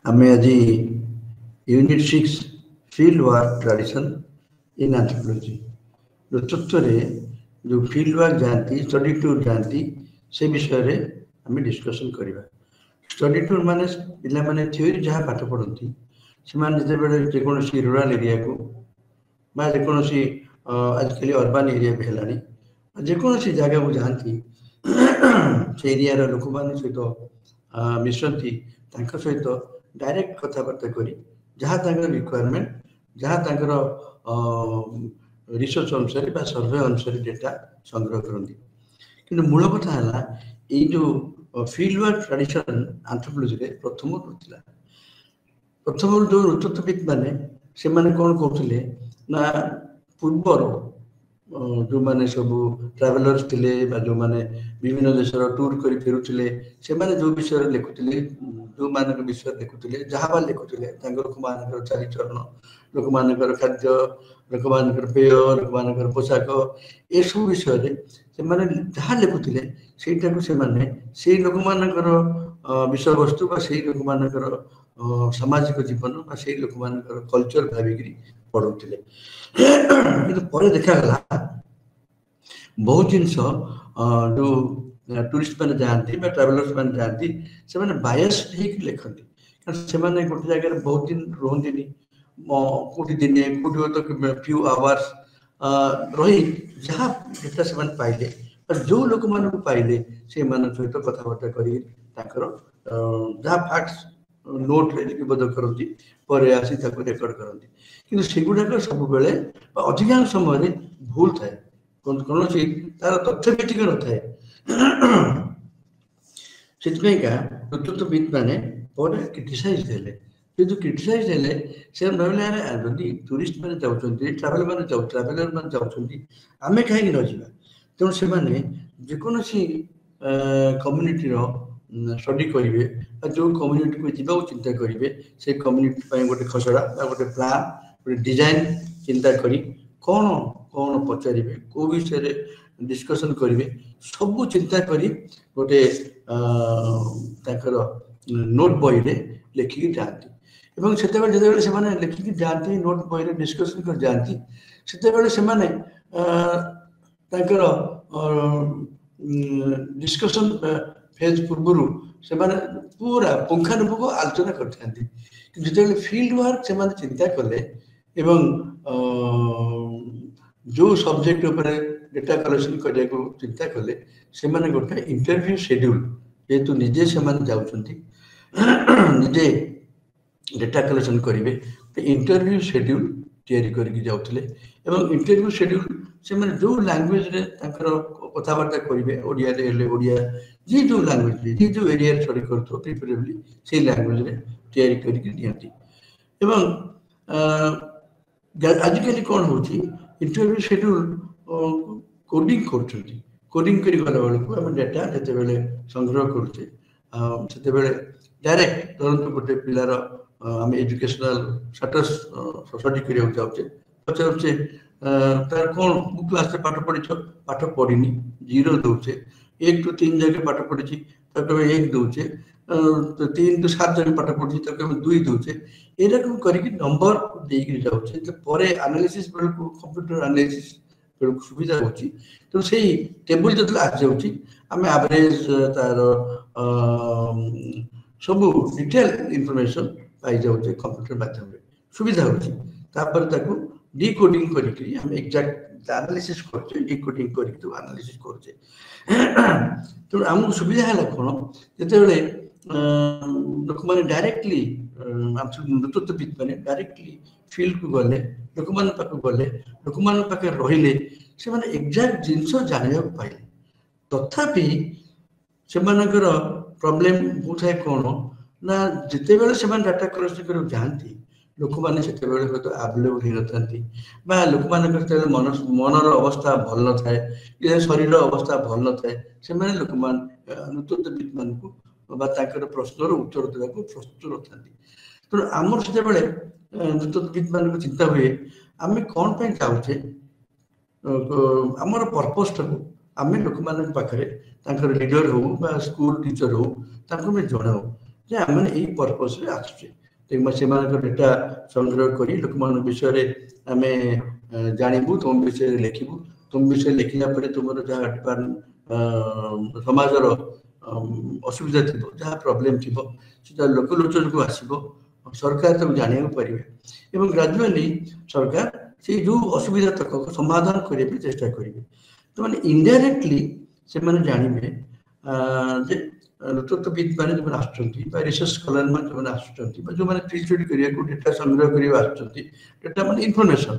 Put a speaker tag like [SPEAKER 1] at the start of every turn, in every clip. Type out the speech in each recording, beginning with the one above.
[SPEAKER 1] आमे आज unit 6 field work tradition in anthropology नेतृत्व जो फील्ड वर्क जाती स्टडी टूर जाती से विषय रे आम डिस्कसन करवा। स्टडी टूर माने पिला माने थ्योरी जहाँ पाठ पढ़ती से जेकोसी रूराल एरिया को जेकोसी आजिकल अर्बान एरिया भी है जेकोसी जगह को जाती से एरिया लोक मान सहित मिशंती सहित डायरेक्ट कथबार्ता करी जहाँ रिक्वायरमेंट जहाँ रिसर्च अनुसार बा सर्वे अनुसार डेटा संग्रह करती कि मूल कथा है ये जो फील्ड वर्क ट्रेडिशन एंथ्रोपोलॉजी रे प्रथम होता प्रथम जो नृतत्वविद मैंने से माने कौन कहते ना पूर्वर जो माने सब ट्रावेलर्स थे जो माने विभिन्न देशर टूर कर फेरुले से माने जो विषय लिखुले जो मान विषय लिखुले जहाँ लिखुले लोक मान चारिचरण लोक मान खाद्य लोक मान पेय लोक मान पोशाक ये सब विषय से माने जहाँ लिखुले से लोक मान विषय वस्तु से लोक मान सामाजिक जीवन से लोक मान कल्चर भाविक पढ़ुले कि देखागला बहुत जिनस जो टूरिस्ट मैंने जाती ट्रावेलर्स मैंने जाती से बायस लिखती कारण से गोटे जगह बहुत दिन रुहतनी कोटी दिने कोटी तो फ्यू आवर्स रही जहाँ डेटा से पाइले जो लोक मान पाइले से सहित कथबार्ता कर जहाँ फैक्ट्स नोट लिपिबद्ध करती पर आसी रेकर्ड करती कि सेगुड़ाक सब बेले अधिकांश समय भूल थाए कौन तार तथ्य भित्तिक न थाए से नेतृत्वविद मैंने क्रिटिसाइज देले जो क्रिटिसाइज देले से भाविले जदि टूरिस्ट मैंने जाऊँगी ट्रावेलर मैंने जाऊँगी आम कहीं न जावा तेणु से जेकोसी कम्युनिटी स्टडी करेंगे जो कम्युनिटी को जीवा चिंता करेंगे से कम्युनिटी गोटे खसड़ा गोटे प्लान गोटे डिजाइन चिंता करी कौन कौन पचारे कौ विषय डिस्कसन करेंगे सबू चिंता करी गोटे नोट बही लिखिकी जाती एवं से लिखिकी जाती नोट बही डिस्कसन कर जाती से डिस्कसन फेज पूर्व से पूरा पुंखानुपुंख आलोचना करते जो फील्ड वर्क से चिंता कले एवं जो सब्जेक्ट डेटा कलेक्शन करने को चिंता कले से गोटे इंटरव्यू शेड्यूल जेहेतु निजे से जाऊँगी निजे डेटा कलेक्शन करेंगे तो इंटरव्यू शेड्यूल तैयारी करके जाऊले एवं इंटरव्यू शेड्यूल से जो लैंग्वेज रे कथबार्ता करेंगे ओडिया जी जो लैंग्वेज जी जो एरिया स्टडी कर प्रिफरेबली से लैंग्वेज रे तैयारी करके दिखती एवं आजिकल कौन हो इंटरव्यू शेड्यूल कोडिंग कोडिंग कर गला बेलू आम डेटा जिते संग्रह करुचे से डायरेक्ट धरत गोटे पिलार आम एजुकेशनल स्टेटस स्टडी करने चाहे पचारे तार कौन को क्लास पाठ पढ़ी पाठ पढ़ी जीरो दौचे 1 to 3 जगह पाठ पढ़ी तक 1 दौचे 3 to 7 जगह पाठ पढ़ी तक 2 दौचे एरकम करके नंबर देकर जाऊे एनालिसिस बेलू कंप्यूटर एनालिसिस बेलू सुविधा होची तो से टेबल जो आस जाऊँगी आम एवरेज तार सब डिटेल इनफॉरमेशन पाई जाऊे कंप्यूटर माध्यम सुविधा होपर डिकोडिंग करके एक्जाक्ट एनालिसिस करछे डिकोडिंग करके एनालिसिस करछे तो आमको सुविधा है कौन जिते लोक मैंने डायरेक्टली नृतत्वविद मैंने डायरेक्टली फील्ड को गले लोक मान गले लोक मान रहिले से एक्जाक्ट जिनस जाना पाइले तथापि से प्रॉब्लम होता है कौन ना जिते बेले से डाटा कलेक्शन कर जाती लोक मैंने से आवेलेबल हो था लोक मान मनर अवस्था भल न थाए शरीर अवस्था भल न थाए से लोक मान नृतत्वविद मान प्रश्नर उत्तर देवाक प्रस्तुत न था तेणु आमर से नृतत्वविद मान चिंता हुए आम कौन पर चाहूचे आमर पर्पसटा को आम लोक मान पाखे लीडर हो स्कूल टीचर हो जनाऊ ଯେ ଆମେ ଏଇ ପର୍ପସରେ ଆସୁଛେ ସେମାନଙ୍କ ଡେଟା ସଂଗ୍ରହ କରି ଲୋକମାନଙ୍କ ବିଷୟରେ ଆମେ ଜାଣିବୁ, ତୁମ ବିଷୟରେ ଲେଖିବୁ, ତୁମ ବିଷୟରେ ଲେଖିଲା ପରେ ତୁମର ଯାହା ସମାଜର ଅସୁବିଧା ଥିବ, ଯାହା ପ୍ରୋବ୍ଲେମ ଥିବ ସେଟା ଲୋକଲୋଚନକୁ ଆସିବ, ସରକାର ତାକୁ ଜାଣିବାକୁ ପାରିବେ ଏବଂ ଗ୍ରାଜୁଆଲି ସରକାର ସେଇ ଯେଉଁ ଅସୁବିଧା ତକ ସମାଧାନ କରିବା ପାଇଁ ଚେଷ୍ଟା କରିବେ। ତ ମାନେ ଇନଡାଇରେକ୍ଟଲି ସେମାନେ ଜାଣିବେ ଯେ ନେତୃତ୍ୱବିଦ ମାନେ ଯେଉଁମାନେ ଆସୁଛନ୍ତି ବା ରିସର୍ଚ୍ଚ ସ୍କଲାର ମାନେ ଯେଉଁମାନେ ଆସୁଛନ୍ତି ବା ଯେଉଁମାନେ ଫିଲ୍ଡ ଷ୍ଟଡି କରିବାକୁ ଡେଟା ସଂଗ୍ରହ କରିବା ଆସୁଛନ୍ତି, ଡେଟା ମାନେ ଇନଫର୍ମେସନ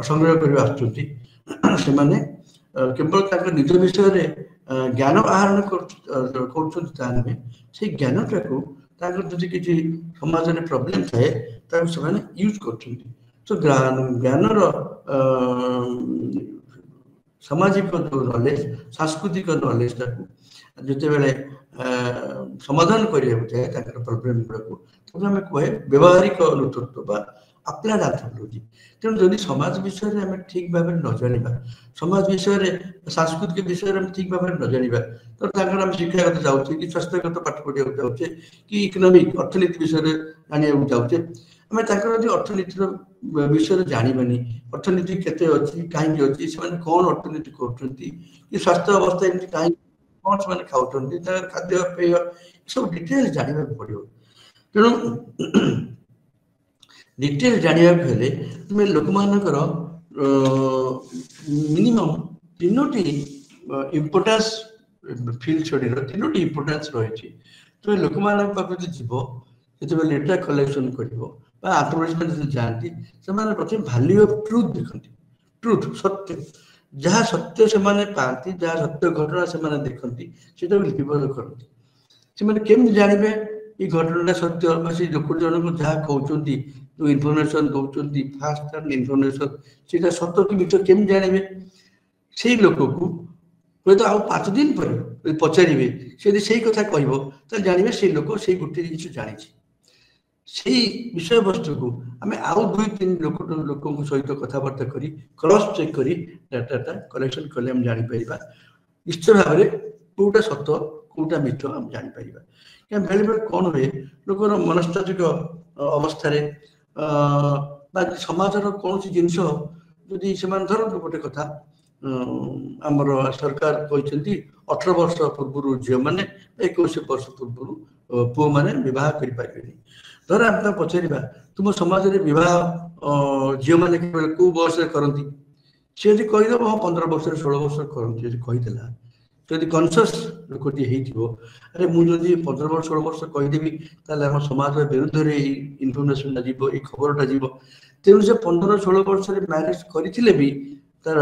[SPEAKER 1] ସଂଗ୍ରହ କରିବା ଆସୁଛନ୍ତି, ସେମାନେ କେବଳ ତାଙ୍କ ନିଜ ବିଷୟରେ ଜ୍ଞାନ ଆହରଣ କରୁଛନ୍ତି ତାହା ନୁହେଁ, ସେଇ ଜ୍ଞାନଟାକୁ ତାଙ୍କର ଯଦି କିଛି ସମାଜରେ ପ୍ରୋବ୍ଲେମ ଥାଏ ତାକୁ ସେମାନେ ୟୁଜ୍ କରୁଛନ୍ତି। ତ ଜ୍ଞାନର ସାମାଜିକ ଯେଉଁ ନଲେଜ, ସାଂସ୍କୃତିକ ନଲେଜଟାକୁ ଯେତେବେଳେ ସମାଧାନ କରିବାକୁ ଯାଏ ତାଙ୍କର ପ୍ରୋବ୍ଲେମ ଗୁଡ଼ାକୁ, ତାକୁ ଆମେ କୁହେ ବ୍ୟବହାରିକ ନେତୃତ୍ୱ ବା ଆପ୍ଲାଏଡ୍ ଆନ୍ଥ୍ରୋପୋଲୋଜି। ତେଣୁ ଯଦି ସମାଜ ବିଷୟରେ ଆମେ ଠିକ ଭାବରେ ନ ଜାଣିବା, ସମାଜ ବିଷୟରେ ସାଂସ୍କୃତିକ ବିଷୟରେ ଆମେ ଠିକ ଭାବରେ ନ ଜାଣିବା, ତ ତାଙ୍କର ଆମେ ଶିକ୍ଷାଗତ ଯାଉଛେ କି ସ୍ୱାସ୍ଥ୍ୟଗତ ପାଠ ପଢ଼ିବାକୁ ଯାଉଛେ କି ଇକୋନୋମିକ ଅର୍ଥନୀତି ବିଷୟରେ ଜାଣିବାକୁ ଯାଉଛେ, ଆମେ ତାଙ୍କର ଯଦି ଅର୍ଥନୀତିର ବିଷୟରେ ଜାଣିବାନି, ଅର୍ଥନୀତି କେତେ ଅଛି, କାହିଁକି ଅଛି, ସେମାନେ କ'ଣ ଅର୍ଥନୀତି କରୁଛନ୍ତି, କି ସ୍ୱାସ୍ଥ୍ୟ ଅବସ୍ଥା ଏମିତି କାହିଁକି, କ'ଣ ସେମାନେ ଖାଉଛନ୍ତି, ତାଙ୍କର ଖାଦ୍ୟପେୟ ଏସବୁ ଡିଟେଲ ଜାଣିବାକୁ ପଡ଼ିବ। ତେଣୁ ଡିଟେଲ ଜାଣିବାକୁ ହେଲେ ତୁମେ ଲୋକମାନଙ୍କର ମିନିମମ୍ 3ଟି ଇମ୍ପୋର୍ଟାନ୍ସ ଫିଲ୍ଡ ଷ୍ଟଡିର 3ଟି ଇମ୍ପୋର୍ଟାନ୍ସ ରହିଛି। ତୁମେ ଲୋକମାନଙ୍କ ପାଖକୁ ଯିବ, ଯେତେବେଳେ ଡେଟା କଲେକ୍ସନ କରିବ ବା ଆନ୍ଥ୍ରୋପୋଲୋଜିଷ୍ଟ ଯେତେବେଳେ ଯାଆନ୍ତି, ସେମାନେ ପ୍ରଥମେ ଭାଲ୍ୟୁ ଅଫ୍ ଟ୍ରୁଥ୍ ଦେଖନ୍ତି। ଟ୍ରୁଥ୍, ସତ୍ୟ, ଯାହା ସତ୍ୟ ସେମାନେ ପାଆନ୍ତି, ଯାହା ସତ୍ୟ ଘଟଣା ସେମାନେ ଦେଖନ୍ତି, ସେଟାକୁ ଲିପିବଦ୍ଧ କରନ୍ତି। ସେମାନେ କେମିତି ଜାଣିବେ ଏଇ ଘଟଣାଟା ସତ୍ୟ, ବା ସେ ଲୋକ ଜଣଙ୍କୁ ଯାହା କହୁଛନ୍ତି, ଯେଉଁ ଇନଫର୍ମେସନ ଦଉଛନ୍ତି, ଫାର୍ଷ୍ଟ ହ୍ୟାଣ୍ଡ ଇନଫର୍ମେସନ, ସେଇଟା ସତ କି ମିଛ କେମିତି ଜାଣିବେ? ସେଇ ଲୋକକୁ ହୁଏତ ଆଉ 5 ଦିନ ପରେ ଯଦି ପଚାରିବେ, ସେ ଯଦି ସେଇ କଥା କହିବ ତାହେଲେ ଜାଣିବେ ସେଇ ଲୋକ ସେଇ ଗୋଟେ ଜିନିଷ ଜାଣିଛି। ସେଇ ବିଷୟବସ୍ତୁକୁ ଆମେ ଆଉ 2-3 ଲୋକଙ୍କ ସହିତ କଥାବାର୍ତ୍ତା କରି କ୍ରସ୍ ଚେକ୍ କରି ଡାଟାଟା କଲେକ୍ସନ କଲେ ଆମେ ଜାଣିପାରିବା ନିଶ୍ଚିତ ଭାବରେ କୋଉଟା ସତ କୋଉଟା ମିଛ ଆମେ ଜାଣିପାରିବା। କାରଣ ବେଳେବେଳେ କ'ଣ ହୁଏ, ଲୋକର ମନସ୍ତାତ୍ତ୍ୱିକ ଅବସ୍ଥାରେ ବା ସମାଜର କୌଣସି ଜିନିଷ ଯଦି ସେମାନେ ଧରନ୍ତୁ ଗୋଟେ କଥା, ଆମର ସରକାର କହିଛନ୍ତି 18 ବର୍ଷ ପୂର୍ବରୁ ଝିଅମାନେ 21 ବର୍ଷ ପୂର୍ବରୁ ପୁଅମାନେ ବିବାହ କରିପାରିବେନି। ଧର ଆମେ ତାକୁ ପଚାରିବା ତୁମ ସମାଜରେ ବିବାହ ଝିଅମାନେ କୋଉ ବୟସରେ କରନ୍ତି, ସେ ଯଦି କହିଦେବ ହଁ 15 ବର୍ଷରେ 16 ବର୍ଷରେ କରନ୍ତି, ଯଦି କହିଦେଲା, ଯଦି କନସିୟସ୍ ଲୋକଟି ହେଇଥିବ, ଆରେ ମୁଁ ଯଦି 15 ବର୍ଷ 16 ବର୍ଷ କହିଦେବି ତାହେଲେ ଆମ ସମାଜ ବିରୁଦ୍ଧରେ ଏଇ ଇନଫର୍ମେସନଟା ଯିବ, ଏଇ ଖବରଟା ଯିବ। ତେଣୁ ସେ 15-16 ବର୍ଷରେ ମ୍ୟାରେଜ କରିଥିଲେ ବି ତାର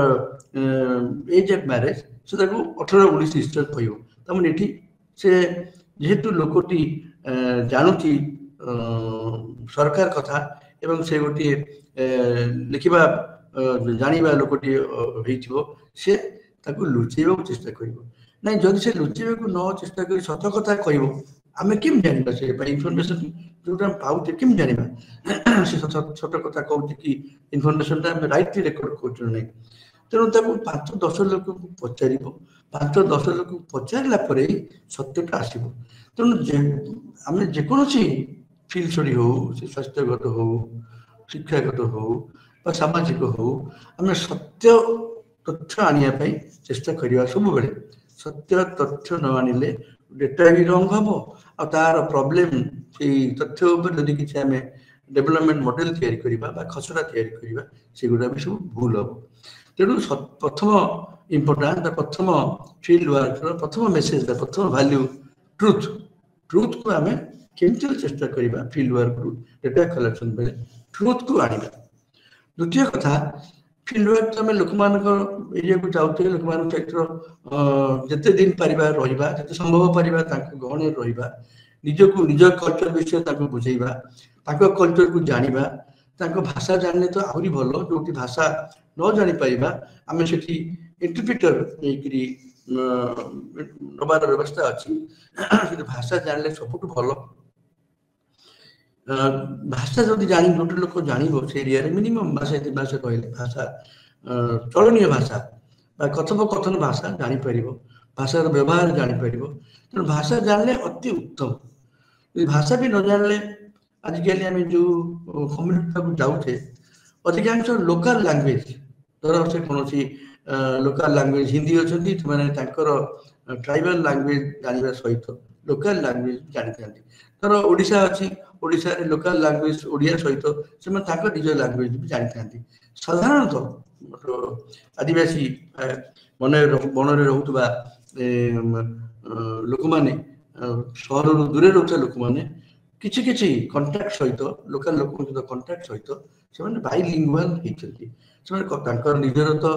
[SPEAKER 1] ଏଜ୍ ଅଫ୍ ମ୍ୟାରେଜ ସେ ତାକୁ 18-19 ଇଷ୍ଟର କହିବ। ତାମାନେ ଏଠି ସେ ଯେହେତୁ ଲୋକଟି ଜାଣୁଛି ସରକାର କଥା ଏବଂ ସେ ଗୋଟିଏ ଲେଖିବା ଜାଣିବା ଲୋକଟିଏ ହେଇଥିବ, ସେ ତାକୁ ଲୁଚେଇବାକୁ ଚେଷ୍ଟା କରିବ। ନାଇଁ, ଯଦି ସେ ଲୁଚେଇବାକୁ ନ ଚେଷ୍ଟା କରି ସତ କଥା କହିବ, ଆମେ କେମିତି ଜାଣିବା? ସେ ଇନଫର୍ମେସନ ଯୋଉଟା ଆମେ ପାଉଛେ କେମିତି ଜାଣିବା ସେ ସତ କଥା କହୁଛି କି ଇନଫର୍ମେସନଟା ଆମେ ରାଇଟଲି ରେକର୍ଡ କରୁଛୁ ନା ନାହିଁ? ତେଣୁ ତାକୁ 5-10 ଲୋକଙ୍କୁ ପଚାରିବ, 5-10 ଲୋକଙ୍କୁ ପଚାରିଲା ପରେ ସତ୍ୟଟା ଆସିବ। ତେଣୁ ଆମେ ଯେକୌଣସି ଫିଲ୍ଡ ଷ୍ଟଡି ହଉ, ସେ ସ୍ୱାସ୍ଥ୍ୟଗତ ହଉ, ଶିକ୍ଷାଗତ ହଉ ବା ସାମାଜିକ ହଉ, ଆମେ ସତ୍ୟ ତଥ୍ୟ ଆଣିବା ପାଇଁ ଚେଷ୍ଟା କରିବା ସବୁବେଳେ। ସତ୍ୟ ତଥ୍ୟ ନ ଆଣିଲେ ଡେଟା ବି ରଙ୍ଗ ହବ, ଆଉ ତାର ପ୍ରୋବ୍ଲେମ ସେଇ ତଥ୍ୟ ଉପରେ ଯଦି କିଛି ଆମେ ଡେଭଲପମେଣ୍ଟ ମଡେଲ ତିଆରି କରିବା ବା ଖସଡ଼ା ତିଆରି କରିବା, ସେଗୁଡ଼ା ବି ସବୁ ଭୁଲ ହବ। ତେଣୁ ପ୍ରଥମ ଇମ୍ପୋର୍ଟାନ୍ସ ବା ପ୍ରଥମ ଫିଲ୍ଡ ୱାର୍କର ପ୍ରଥମ ମେସେଜ, ପ୍ରଥମ ଭାଲ୍ୟୁ ଟ୍ରୁଥକୁ ଆମେ କେମିତି ଚେଷ୍ଟା କରିବା ଫିଲ୍ଡ ୱାର୍କରୁ ଡେଟା କଲେକ୍ସନ ବେଳେ ଟ୍ରୁଥକୁ ଆଣିବା। ଦ୍ୱିତୀୟ କଥା, ଫିଲ୍ଡ ୱାର୍କ ଆମେ ଲୋକମାନଙ୍କ ଏରିଆକୁ ଯାଉଛେ, ଲୋକମାନଙ୍କ ସହିତ ଯେତେ ଦିନ ପାରିବା ରହିବା, ଯେତେ ସମ୍ଭବ ପାରିବା ତାଙ୍କ ଗହଣରେ ରହିବା, ନିଜକୁ ନିଜ କଲଚର ବିଷୟରେ ତାଙ୍କୁ ବୁଝେଇବା, ତାଙ୍କ କଲଚରକୁ ଜାଣିବା। ତାଙ୍କ ଭାଷା ଜାଣିଲେ ତ ଆହୁରି ଭଲ, ଯୋଉଠି ଭାଷା ନ ଜାଣିପାରିବା ଆମେ ସେଠି ଇଣ୍ଟରପ୍ରିଟର ନେଇକିରି ନେବାର ବ୍ୟବସ୍ଥା ଅଛି। କିନ୍ତୁ ଭାଷା ଜାଣିଲେ ସବୁଠୁ ଭଲ। ଭାଷା ଯଦି ଗୋଟେ ଲୋକ ଜାଣିବ ସେ ଏରିଆରେ ମିନିମମ୍ ମାସେ 2 ମାସ କହିଲେ ଭାଷା ଚଳନୀୟ ଭାଷା ବା କଥୋପକଥନ ଭାଷା ଜାଣିପାରିବ, ଭାଷାର ବ୍ୟବହାର ଜାଣିପାରିବ। ତେଣୁ ଭାଷା ଜାଣିଲେ ଅତି ଉତ୍ତମ। भाषा भी न जानले आजिकल आम जो कम्युनिटी जाऊे अधिकांश लोकल लैंग्वेज धर से कौन लोकल लैंग्वेज हिंदी अच्छा मैंने ट्राइबल लैंग्वेज जानवा सहित लोकल लैंग्वेज जानी था धर ओडिशा अच्छी ओडिशा रे लोकल लैंग्वेज ओडिया सहित से निज लैंग्वेज भी जानी था साधारणतः आदिवासी मन वन रोकवा लोक मैंने सहर दूरे रोकता लोक मैंने किसी किसी कंटाक्ट सहित लोकल लोक सहित कंटाक्ट सहित से बाइलिंगुअल होती निजर तो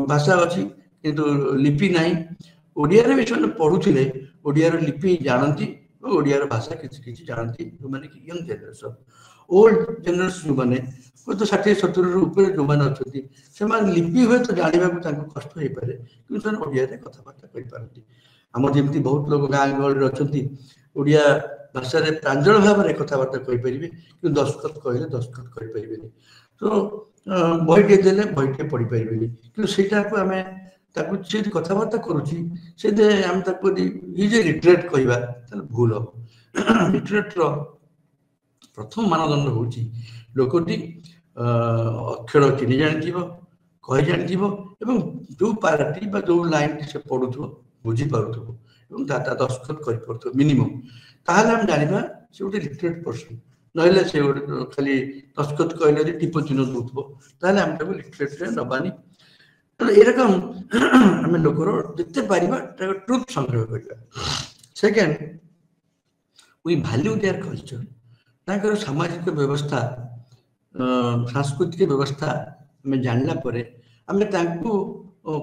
[SPEAKER 1] भाषा अच्छी किंतु लिपि ना ओडिया भी से पढ़ुले ओडियार लिपि जानती ओडियार भाषा किसी जानती जो मैंने कि यंग जेनेरेशन ओल्ड जेनेरेशन जो मैंने तो 60-70 ऊपर जो मैंने अच्छा से लिपि हुए तो जानवा कष्ट हो पाए कि ओडिया कथबार्ता करती आम जमी बहुत लोग गाँ गहली अच्छा ओडिया भाषा प्रांजल भाव में कथबार्ता करेंगे कि दस्तखत कहले दस्तखत करेंगे तो बहीटे देले बहीटे पढ़ी पारे कि आम कथबार्ता करुच्ची लिटरेट कहवा भूल हम लिटरेट प्रथम मानदंड हूँ लोकटी अक्षर चिन्ह जानी कही जानी जो पार्टी जो लाइन से पढ़ुव बुझीपु दस्तखत कर मिनिमम ताहले हम जाना से गोटे लिटरेट पर्सन ना से गोटे खाली दस्तखत कहले टीप चिन्ह दूसो आम लिटरेट नबानी तो एरकम आम लोकर जिते पार ट्रुथ संग्रह करवा second we value their culture सामाजिक व्यवस्था सांस्कृतिक व्यवस्था आम जानला आम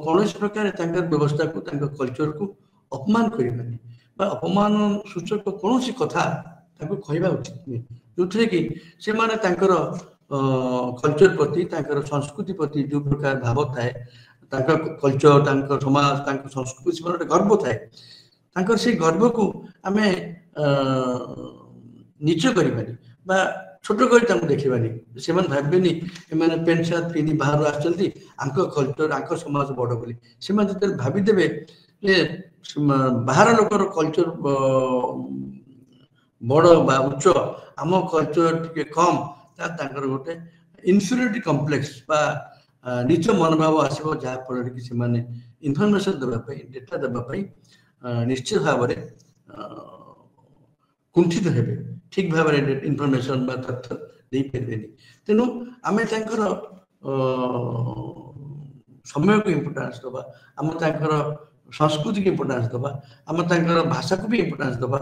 [SPEAKER 1] कौन प्रकार व्यवस्था को कल्चर को अपमान करवानी अपमान सूचक कौन सी कथा कहवा उचित नुहे जो थे कि से कल्चर प्रति संस्कृति प्रति जो प्रकार भाव थाए कल्चर समाज संस्कृति से गोटे गर्व थाए से गर्व को आम नीच करवानी छोट कर देखानी से भावेनि एम पेंट सार्ट पिंधि बाहर आंक कल्चर आंक समाज बड़ बोली से जो भावीदे बाहर लोकर कल्चर बड़ बा उच्च आम कल्चर टे कम गोटे इनफीरियरिटी कम्प्लेक्स नीच मनोभाव आसो जहाँफल कि इनफर्मेशन देवाई डेटा देवाई निश्चित भाव में कुंठित हेबे ठीक भाव में इनफर्मेशन तथ्य दे पारे तेणु आम समय को इम्पोर्टान्स दबा आम संस्कृति को इम्पोर्टान्स दबा आम भाषा को भी इम्पोर्टान्स दबा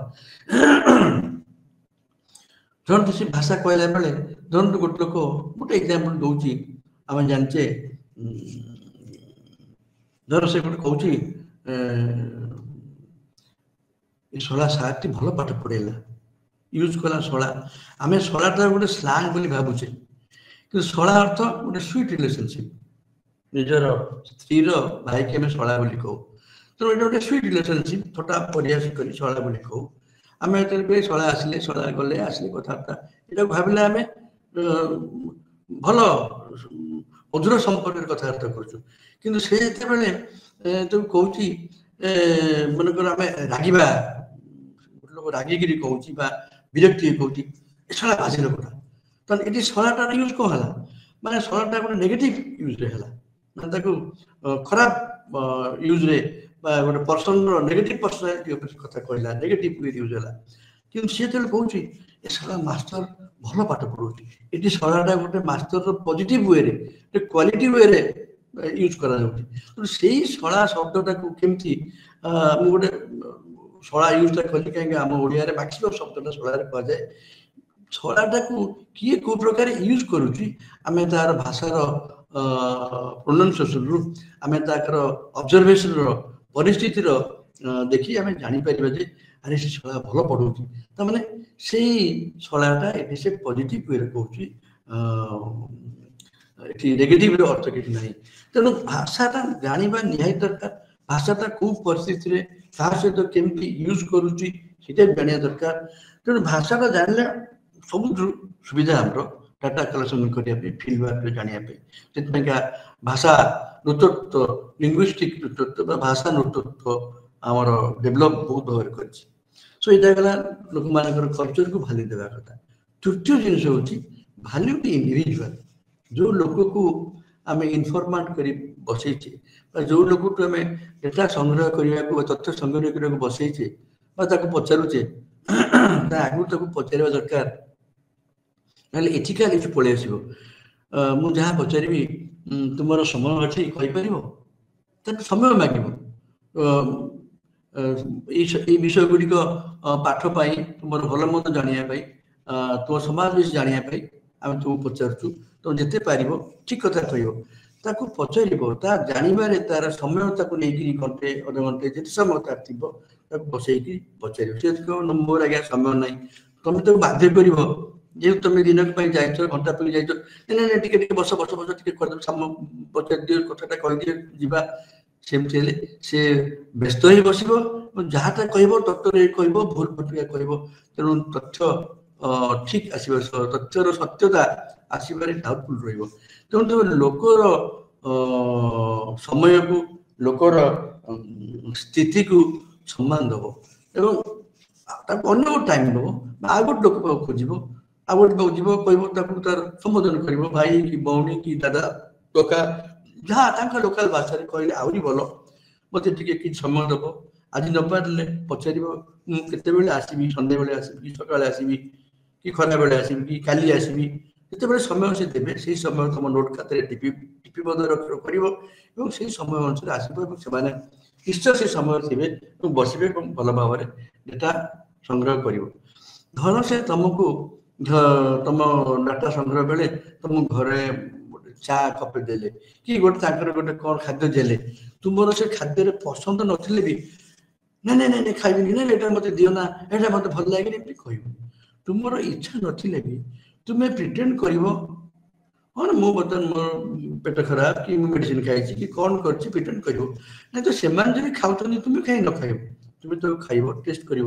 [SPEAKER 1] धरतु से भाषा कहला बेले धरतु गोटे लोक गोटे एग्जांपल दूची आम जाने धर से गोटे कहूँ शला सार्टी भल पाठ पढ़ेला यूज कला शला आम शलाटा गोटे स्लांग बोली भावुचे कि शला अर्थ गोटे स्वीट रिलेशनशिप निजर स्त्री भाई के शला बोली कहू तो ये गोटे स्वीट रिलेशनशिप थोड़ा परिहास कर शला बोली कहू आम ये शला आसिले शला गले आसिले कथबार्ता यहाँ भाविले आम भल मधुर संपर्क कथबार्ता करूँ से जो कहूँ मनकर आम रागिबा लोग रागिकी कहूँ विरक्ति कहूँ शला बाजी लोकटा तो ये शलाटार यूज कौन है माने शलाटा गोटे नेगेटिव यूज माने खराब यूज गोटे पर्सन नेगेटिव पर्सनालिटी कथा कहला नेगेटिव यूज है कि सी जो कहूँ ए शला मास्टर भल पाठ पढ़ाऊँ ये शलाटा गोटे मास्टर पॉजिटिव वे क्वालिटी वे यूज कर शला शब्दटा को केमती गोटे शला यूजटा कली कहीं आम ओडिया मैक्सिमम शब्दटा शला कहुए शलाटा को किए को प्रकार यूज करुच्ची आम तार भाषार प्रोनाउंसिएशन रु आम तार ऑब्जर्वेशन परिस्थितिर देखी आम जापर जे अरे से शला भल पढ़ाऊँ तो मैंने से शलाटा ये से पॉजिटिव वे कहूँ नेगेटिव अर्थ कि ना तेणु भाषाटा जाना निहायत दरकार भाषाटा कौ परिस्थिति क्या सहित केमती यूज करुच्ची जाना दरकार तेणु भाषाटा जानले सब सुविधा आमर डाटा कलेक्शन करने फील्ड वर्क जानापी भाषा नृतत्व लिंग्विस्टिक नृतत्व भाषा नृतत्व आमर डेभलप बहुत भाव कर सो यहाँ गला लोक मान कल्चर को भैल्यू देवा कथा तृतीय जिनस हूँ भैल्यू टू इंडिविजुअल जो लोक को आम इनफर्मेट कर बसईचे जो लोक आम डेटा संग्रह करने को तथ्य संग्रह करने को बसईचे पचारुचे आगु तक पचार दरकार ना एथिकल इश्यू पलि आस मुझे जहाँ पचारि तुम समय अच्छी कहीपर समय मागिब विषय गुड़िक पाठ तुम भल मत जानापी तुम समाज विषय जानापी आम तुमको पचारूँ तुम जिते पार ठीक कथा कह पचार जानवर तार समय नहीं घंटे अध घंटे जिते समय तार थी बसई पचार मोर आज्ञा समय ना तुम तो बाध्य कर जेहतु तुम दिन जाइछ घंटा पे जाइछ ना बस बस बस टे पचार दियो कथा कहीदि जा सेमती सी व्यस्त ही बस जहाँ कह तत्व कह भूल प्रतिक्रिया कह तेणु तथ्य ठीक आस तथ्यर सत्यता आसबार डाउटफुल रो तेणु लोकर समय को लोकर स्थिति को सम्मान दब अन्य टाइम दब आ गोटे लोक खोज आ गोटे जीव कह तार संबोधन कर भाई कि भौणी कि दादा कका जहाँ लोकाल भाषा कहले आहरी भल मत कि समय दब आज न पारे पचार मुझे आसबि सन्ध्या बेले आसबि कि सकाଳେ आसबि कि खरा बेले आसबि कि काली आसबि जिते समय से देवे से समय तुम नोट खाते टिपिबद्ध कर से समय अनुसार आसो निश्चय से समय थे बसबे भल भाव डेटा संग्रह कर धर से तुमको तुम डाटा संग्रह बेले तुम घरे चा कपे देले कि गोटे गोटे कौन खाद्य देले तुम से खाद्य पसंद नथिले भी ना ना ना खाइबी ना ये मत दियो ना ये मत भल लगे कह तुम इच्छा नथिले भी तुम्हें प्रिटेंड कर हाँ मु बर्तमान मोर पेट खराब कि मेडिसिन खाई कि कौन कर प्रिटेंड कर नहीं तो से खाऊ तुम्हें कहीं न खाइब तुम्हें तो खाइब टेस्ट कर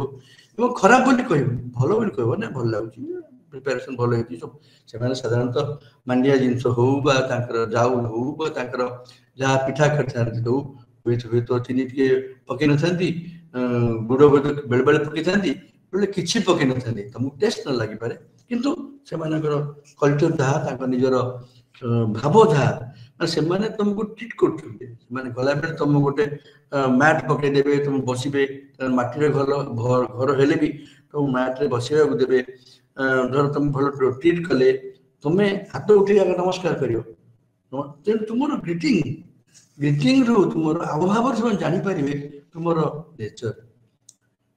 [SPEAKER 1] खराब बोली कह भल बोली कह ना भल लगुच प्रिपेरेसन भल हो साधारणतः मांडिया जिनस हो जाऊ हो जहाँ पिठा कर हो हुए तो चीनी टे पकई न गुड़ बेले बेले पकई था बेले कि पकई न तुमको टेस्ट न लगी पारे किंतु से कल्चर जहाँ निजर भाव जहाँ से तुमको ट्रिट कर गला बेले तुम गोटे मैट पकईदे तुम बसबे माटी घर हेले भी तुम मैट्रे बसवा देवे धर तुम भल ट्रिट कले तुम्हें हाथ उठे नमस्कार कर तुम ग्रीटिंग रू तुम आभाव से जापर तुम नेचर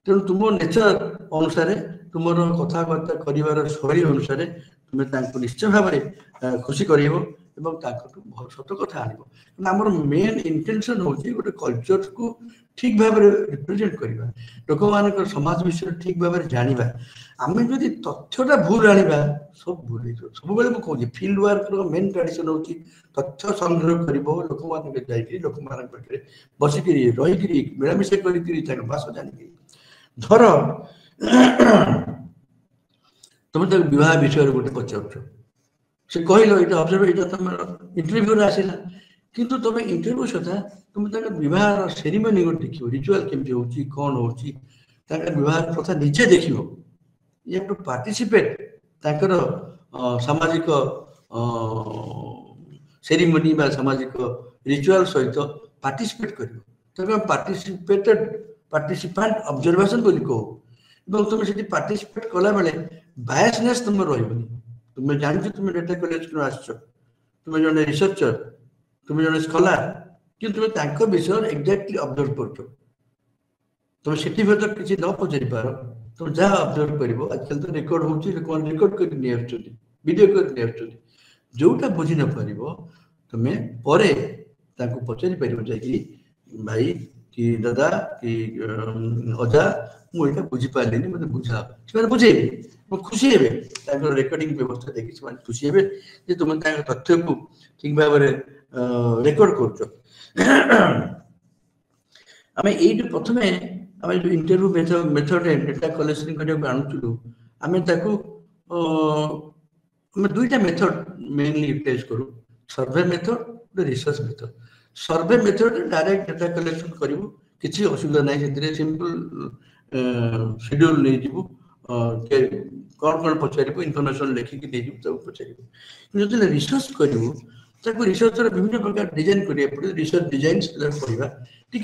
[SPEAKER 1] तेणु तुम नेचर अनुसार तुम कथबार्ता कर शैली अनुसार तुम्हें निश्चय भाव खुशी कर सत कथा आम मेन इंटेंशन हूँ गोटे कल्चर को ठीक भाव रिप्रेजेंट करवा लोक मान समाज विषय ठीक भाव जाना आम जदि तथ्यटा भूल आने सब भूल सब मुझे फील्ड वर्क मेन ट्रेडिशन हूँ तथ्य संग्रह कर लोक मान लोक मान बसिक रही मिलामिशा कर भाषा जान धर तुम तो विवाह विषय गोटे पचार से कहल ये ऑब्जर्व तुम इंटरव्यू आसला किंतु तुम इंटरव्यू सदा तुम विवाह सेरिमनी गोटे देख रिचुआल केमती हो कौन हो विवाह प्रथा निजे देख यू टू पार्टिसिपेट सामाजिक सेरिमनी सामाजिक रिचुआल सहित पार्टिसिपेट कर पार्टिसिपेंट ऑब्जर्वेशन बोली कहो तुम से पार्टिसिपेट कला बेले बायसनेस तुम रही तुम जान तुम डेटा कलेक्ट आस तुम जन रिसर्चर तुम जन स्कॉलर कि तुम विषय एक्जाक्टली ऑब्जर्व कर तुम से किसी न पचारि पार तुम जहाँ ऑब्जर्व कर आजकल तो रेकर्ड हो रेकर्ड कर वीडियो कर जोटा बुझी न पार तुम्हें परे पचारि पार जाकि भाई कि दादा कि अजा मुझे बुझीपारे मत बुझा से बुझेबे खुशी हे रेकर्डिंग व्यवस्था देखिए खुशी हे तुम तथ्य को ठीक भाव रेकर्ड कर प्रथम आम जो इंटरव्यू मेथड डेटा कलेक्शन करने आणुलु आम दुईटा मेथड मेनली यूटिलाइज करूँ survey method research method survey method direct data collection करूँ किसी असुविधा ना से सिंपल शेड्यूल नहीं जीवु कौन कौन पचार इनफर्मेशन लिखिकी पचार जो रिसर्च करूँ रिसर्च विभिन्न प्रकार डिजाइन करा पड़े रिसर्च डिजाइन पढ़ा टी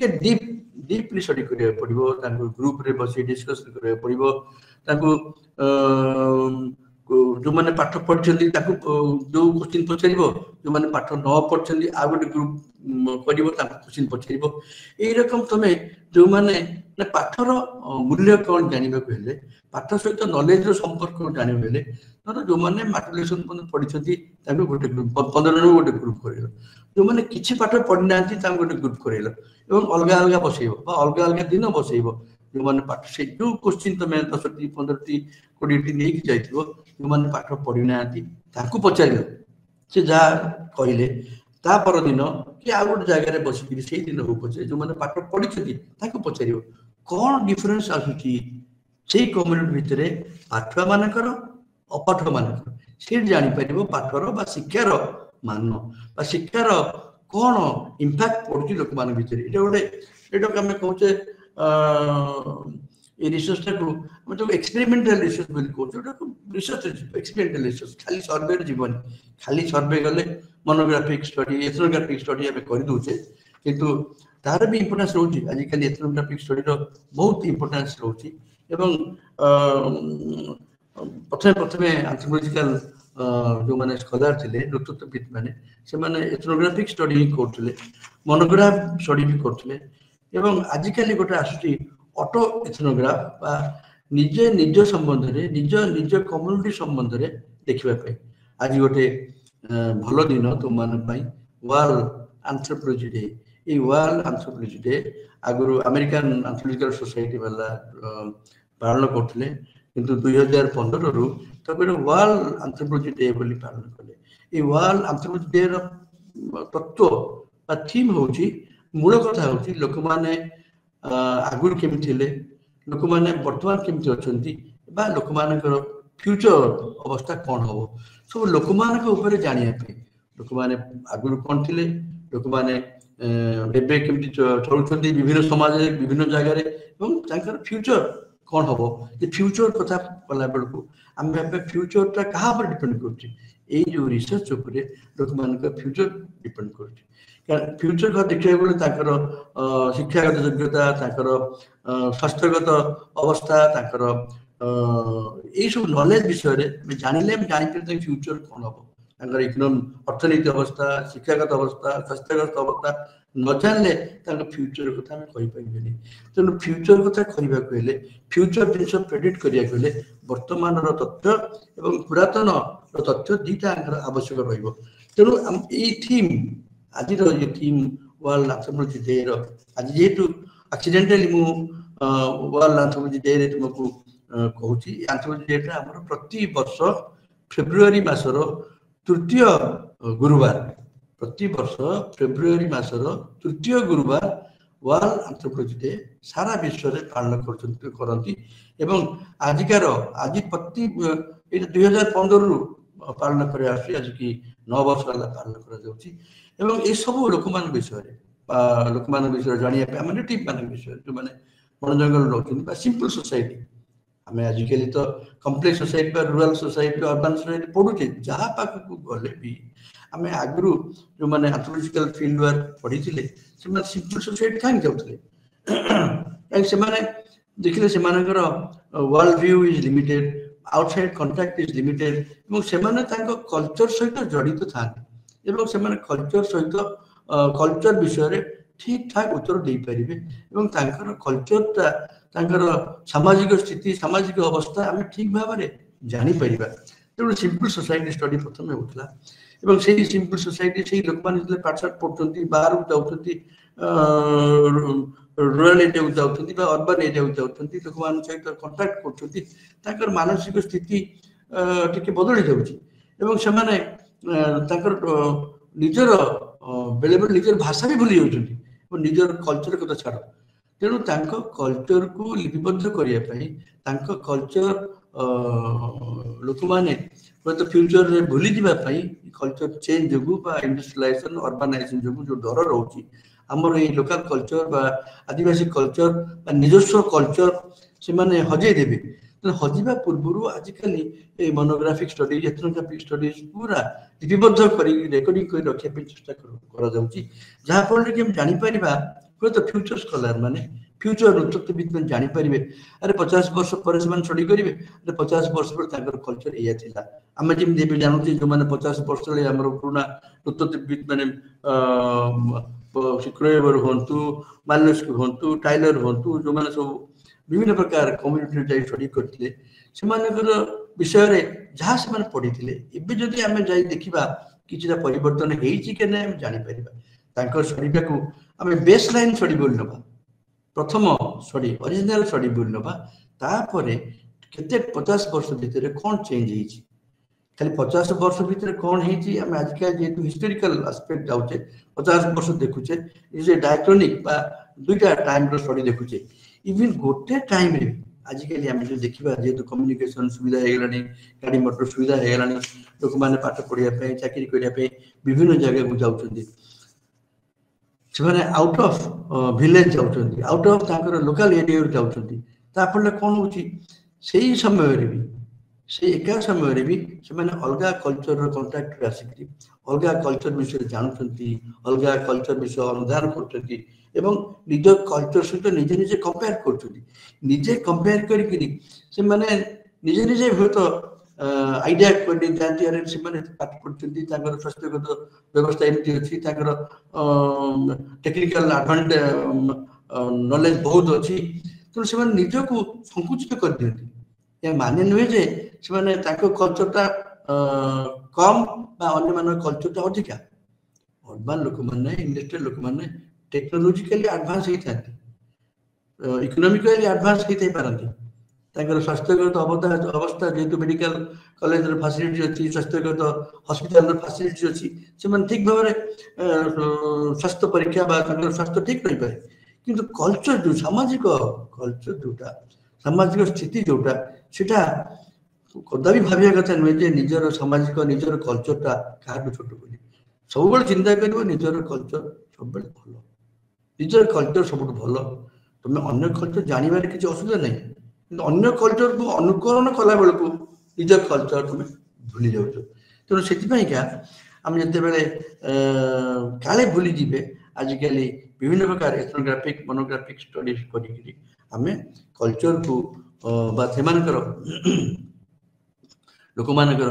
[SPEAKER 1] डीपली स्टडी करा पड़ो ग्रुप रे बस डिस्कसन करा पड़ो जो मैंने पाठ पढ़ी जो क्वेश्चन पचार जो मैंने पाठ न पढ़ी आ गए ग्रुप क्वेश्चन पचार यही रकम तुम जो मैंने पाठर मूल्य कौन जानवा पाठ सहित नॉलेज संपर्क जानवा धर जो मैंने मैट्रिकुलेशन पढ़ी गोटे ग्रुप 15 जन गोटे ग्रुप कर जो मैंने किसी पाठ पढ़ी ना गोटे ग्रुप कर अलग अलग बसैब अलग अलग दिन बसैब जो मैंने पाठ से जो क्वेश्चन तुम 10टी 15टी 20टी नहीं जाइए जो मैंने पाठ पढ़ी ना पचार से जहाँ कहले ता पर दिन कि आ गोटे जगह बसिक से दिन हो पचे जो मैंने पाठ पढ़ी पचार कौन डिफरेन्स आसूची से कम्युनिटी भितर पाठुआ मानकर अपाठ मानकर से जापर पाठर शिक्षार मान शिक्षार कौन इम्पैक्ट पड़ुची लोक मान भितर ये गोटे ये आम कहे रिसर्च टाक एक्सपेरिमेंटल रिसर्च कहूँ रिसर्च एक्सपेरिमेंटल रिसर्च खाली सर्वे जीवन खाली सर्वे गले मोनोग्राफिक स्टडी एथनोग्राफिक स्टडी आम करदे किंतु तार भी इम्पोर्टेंस रोचे आजिकल एथनोग्राफिक स्टडी बहुत इम्पोर्टेंस रोचे प्रथमे प्रथमे एंथ्रोपोलॉजिकल जो मैंने स्कॉलर थे नेतृत्वविद मैंने एथनोग्राफिक स्टडी ही करते मोनोग्राफ स्टडी भी करते आजिकल गोटे आसूची ऑटो एथनोग्राफ निजे निज संबंध में निज निज कम्युनिटी संबंध में देखा आज गोटे भल दिन तुम मान वर्ल्ड एंथ्रोपोलॉजी डे ये वर्ल्ड एंथ्रोपोलॉजी डे आगु अमेरिकन एंथ्रोपोलॉजिकल सोसाइटी वाला पालन करते किंतु 2015 रु वर्ल्ड एंथ्रोपोलॉजी डे बोली पालन कले ये वर्ल्ड एंथ्रोपोलॉजी डे तत्व थीम होची मूल कथा होची लोक माने आगुर केमि थिले लोक माने वर्तमान केमि अछंती बा लोक मानकर फ्यूचर अवस्था कौन हम सब लोक मान ऊपर जानिया पे लोक माने आगुर कौन थिले लोक माने एबे केमि चलुछंती विभिन्न समाज विभिन्न जगह रे फ्यूचर कौन हम ये फ्यूचर कथा कला बेलू आम फ्यूचर टा कहा पर डिपेंड कर जो रिसर्च उपरे लोक मान फ्यूचर डिपेंड कर फ्यूचर का देखा बेले शिक्षागत योग्यता स्वास्थ्यगत अवस्था यही सब नॉलेज विषय में जानिले जापर फ्यूचर कौन हम इकोनॉमी अर्थनीति अवस्था शिक्षागत अवस्था स्वास्थ्यगत अवस्था न जानले फ्यूचर कथा कहीपर तेणु फ्यूचर कथा कहले फ्यूचर जिन प्रेडिक्ट करने वर्तमान तथ्य और पुरातन तथ्य दुईटा आवश्यक रेणु ये थीम आज ये थीम वर्ल्ड एंथ्रोपोलॉजी डे आज जेहेतु एक्सीडेंटली मु वर्ल्ड एंथ्रोपोलॉजी डे तुमको कहूँ एंथ्रोपोलॉजी डे आम प्रति वर्ष फेब्रुआरी मासर तृतीय गुरुवार प्रति वर्ष फेब्रुआरी मासर तृतीय गुरुवार वर्ल्ड एंथ्रोपोलॉजी डे सारा विश्व में पालन करती आजिकार आज प्रति 2015 रु पालन कर आज की 9 वर्ष है पालन कर सब लोक मान विषय लोक मान विषय जाना आम नेटिव मान विषय जो मैंने वन जंगल रोच सिंपल सोसाइटी आम आजिकल तो complex society rural society urban society पढ़ुचे जहाँ पाखक गले भी आम आगु जो मैंने एंथ्रोपोलॉजिकल फील्ड वर्क पढ़ी थे सिंपल सोसाइटी कहीं जाते कहीं देखिले से world view is limited outside contact is limited culture सहित जड़ित था कल्चर सहित कल्चर विषय ठीक ठाक उत्तर दे पारे कल्चर सामाजिक स्थिति सामाजिक अवस्था आम ठीक भाव में जापर तेणु सिंपल सोसाइटी स्टडी प्रथम होता से सिंपल सोसाइटी से लोक मैंने पाठशाठ पढ़ुं बाहर जाऊँगी रूराल एरिया जाऊँगी अर्बान एरिया जाऊँगी लोक मान सहित कंटाक्ट कर मानसिक स्थिति टी बदली जाऊँगी निजर बेले बेले निजर भाषा भी भूली जाऊँगी निजर कल्चर कथा छाड़ तेणु कल्चर को लिपिबद्ध करने कल्चर लोक मैंने तो फ्यूचर में भूली जावाई कल्चर चेंज जो इंडस्ट्रियलाइजेशन अर्बानाइजेशन जो डर रोचे ଆମର ଏଇ ଲୋକାଲ କଲଚର ବା ଆଦିବାସୀ କଲଚର ବା ନିଜସ୍ୱ କଲଚର ସେମାନେ ହଜେଇ ଦେବେ। ହଜିବା ପୂର୍ବରୁ ଆଜିକାଲି এই মনোগ্রাফিক স্টডি এথনোଗ୍ରାଫିକ ଷ୍ଟଡିଜ ପୁରା ଲିପିବଦ୍ଧ କରି ରେକର୍ଡିଂ କରି ରଖିବା ପାଇଁ ଚେଷ୍ଟା କରାଯାଉଛି, ଯାହାଫଳରେ କି ଆମେ ଜାଣିପାରିବା ହୁଏତ ଫ୍ୟୁଚର ସ୍କଲାର ମାନେ ଫ୍ୟୁଚର ନୃତତ୍ତ୍ୱବିତ୍ ମାନେ ଜାଣିପାରିବେ ଆରେ 50 ବର୍ଷ ପରେ ସେମାନେ ଷ୍ଟଡି କରିବେ ଆରେ 50 ବର୍ଷ ପରେ ତାଙ୍କର କଲଚର ଏଇଆ ଥିଲା। ଆମେ ଯେମିତି ଏବେ ଜାଣୁଛେ ଯୋଉମାନେ 50 ବର୍ଷ ତଳେ ଆମର ପୁରୁଣା ନୃତତ୍ତ୍ୱବିତ୍ ମାନେ କ୍ରୋଏବର ହୁଅନ୍ତୁ, ମାର୍ଲେସ୍କି ହୁଅନ୍ତୁ, ଟାଇଲର ହୁଅନ୍ତୁ, ଯୋଉମାନେ ସବୁ ବିଭିନ୍ନ ପ୍ରକାର କମ୍ୟୁନିଟିରେ ଯାଇ ଷ୍ଟଡି କରିଥିଲେ ସେମାନଙ୍କର ବିଷୟରେ ଯାହା ସେମାନେ ପଢିଥିଲେ ଏବେ ଯଦି ଆମେ ଯାଇ ଦେଖିବା କିଛିଟା ପରିବର୍ତ୍ତନ ହେଇଛି କି ନାହିଁ ଆମେ ଜାଣିପାରିବା। ତାଙ୍କର ଷ୍ଟଡିଟାକୁ ଆମେ ବେସ୍ ଲାଇନ୍ ଷ୍ଟଡି ବୋଲି ନେବା, ପ୍ରଥମ ଷ୍ଟଡି ଅରିଜିନାଲ ଷ୍ଟଡି ବୋଲି ନେବା, ତାପରେ କେତେ 50 ବର୍ଷ ଭିତରେ କ'ଣ ଚେଞ୍ଜ ହେଇଛି। ଖାଲି 50 ବର୍ଷ ଭିତରେ କ'ଣ ହେଇଛି ଆମେ ଆଜିକାଲି ଯେହେତୁ ହିଷ୍ଟୋରିକାଲ ଆସ୍ପେକ୍ଟ ଯାଉଛେ 50 ବର୍ଷ ଦେଖୁଛେ, ଯେ ଡାଇକ୍ରୋନିକ ବା ଦୁଇଟା ଟାଇମର ଷ୍ଟଡି ଦେଖୁଛେ, ଇଭିନ୍ ଗୋଟେ ଟାଇମରେ ଆଜିକାଲି ଆମେ ଯଦି ଦେଖିବା ଯେହେତୁ କମ୍ୟୁନିକେସନ ସୁବିଧା ହେଇଗଲାଣି, ଗାଡ଼ି ମଟର ସୁବିଧା ହେଇଗଲାଣି, ଲୋକମାନେ ପାଠ ପଢିବା ପାଇଁ ଚାକିରି କରିବା ପାଇଁ ବିଭିନ୍ନ ଜାଗାକୁ ଯାଉଛନ୍ତି, ସେମାନେ ଆଉଟ୍ ଅଫ୍ ଭିଲେଜ ଯାଉଛନ୍ତି, ଆଉଟ୍ ଅଫ୍ ତାଙ୍କର ଲୋକାଲ ଏରିଆରୁ ଯାଉଛନ୍ତି। ତାଫଳରେ କ'ଣ ହଉଛି ସେଇ ସମୟରେ ବି ସେଇ ଏକା ସମୟରେ ବି ସେମାନେ ଅଲଗା କଲଚରର କଣ୍ଟାକ୍ଟରେ ଆସିକି ଅଲଗା କଲଚର ବିଷୟରେ ଜାଣୁଛନ୍ତି, ଅଲଗା କଲଚର ବିଷୟ ଅନୁଧ୍ୟାନ କରୁଛନ୍ତି ଏବଂ ନିଜ କଲଚର ସହିତ ନିଜେ ନିଜେ କମ୍ପେୟାର କରୁଛନ୍ତି। ନିଜେ କମ୍ପେୟାର କରିକିରି ସେମାନେ ନିଜେ ନିଜେ ହୁଏତ ଆଇଡିଆ କରିଯାଆନ୍ତି ଆରେ ସେମାନେ ପାଠ ପଢୁଛନ୍ତି, ତାଙ୍କର ସ୍ୱାସ୍ଥ୍ୟଗତ ବ୍ୟବସ୍ଥା ଏମିତି ଅଛି, ତାଙ୍କର ଟେକ୍ନିକାଲ ନଲେଜ ବହୁତ ଅଛି, ତେଣୁ ସେମାନେ ନିଜକୁ ସଂକୁଚିତ କରିଦିଅନ୍ତି। ଏହା ମାନେ ନୁହେଁ ଯେ ସେମାନେ ତାଙ୍କ କଲଚରଟା କମ୍ ବା ଅନ୍ୟମାନଙ୍କ କଲଚରଟା ଅଧିକା। ଅର୍ବାନ ଲୋକମାନେ, ଇଣ୍ଡଷ୍ଟ୍ରିଆଲ ଲୋକମାନେ ଟେକ୍ନୋଲୋଜିକାଲି ଆଡଭାନ୍ସ ହେଇଥାନ୍ତି, ଇକୋନୋମିକାଲି ଆଡଭାନ୍ସ ହେଇଥାଇ ପାରନ୍ତି, ତାଙ୍କର ସ୍ୱାସ୍ଥ୍ୟଗତ ଅବସ୍ଥା ଯେହେତୁ ମେଡିକାଲ କଲେଜର ଫାସିଲିଟି ଅଛି, ସ୍ୱାସ୍ଥ୍ୟଗତ ହସ୍ପିଟାଲର ଫାସିଲିଟି ଅଛି, ସେମାନେ ଠିକ ଭାବରେ ସ୍ୱାସ୍ଥ୍ୟ ପରୀକ୍ଷା ବା ତାଙ୍କର ସ୍ୱାସ୍ଥ୍ୟ ଠିକ ରହିପାରେ। କିନ୍ତୁ କଲଚର ଯୋଉ ସାମାଜିକ କଲଚର ଯୋଉଟା ସାମାଜିକ ସ୍ଥିତି ଯୋଉଟା ସେଟା କଦାପି ଭାବିବା କଥା ନୁହେଁ ଯେ ନିଜର ସାମାଜିକ ନିଜର କଲଚରଟା କାହାଠୁ ଛୋଟ ବୋଲି। ସବୁବେଳେ ଚିନ୍ତା କରିବ ନିଜର କଲଚର ସବୁବେଳେ ଭଲ, ନିଜର କଲଚର ସବୁଠୁ ଭଲ। ତମେ ଅନ୍ୟ କଲଚର ଜାଣିବାରେ କିଛି ଅସୁବିଧା ନାହିଁ, କିନ୍ତୁ ଅନ୍ୟ କଲଚରକୁ ଅନୁକରଣ କଲା ବେଳକୁ ନିଜ କଲଚର ତମେ ଭୁଲି ଯାଉଛ। ତେଣୁ ସେଥିପାଇଁକା ଆମେ ଯେତେବେଳେ କାଳେ ଭୁଲିଯିବେ ଆଜିକାଲି ବିଭିନ୍ନ ପ୍ରକାର ଏଥନୋଗ୍ରାଫିକ ମନୋଗ୍ରାଫିକ ଷ୍ଟଡିଜ କରିକିରି ଆମେ କଲଚରକୁ ବା ସେମାନଙ୍କର ଲୋକମାନଙ୍କର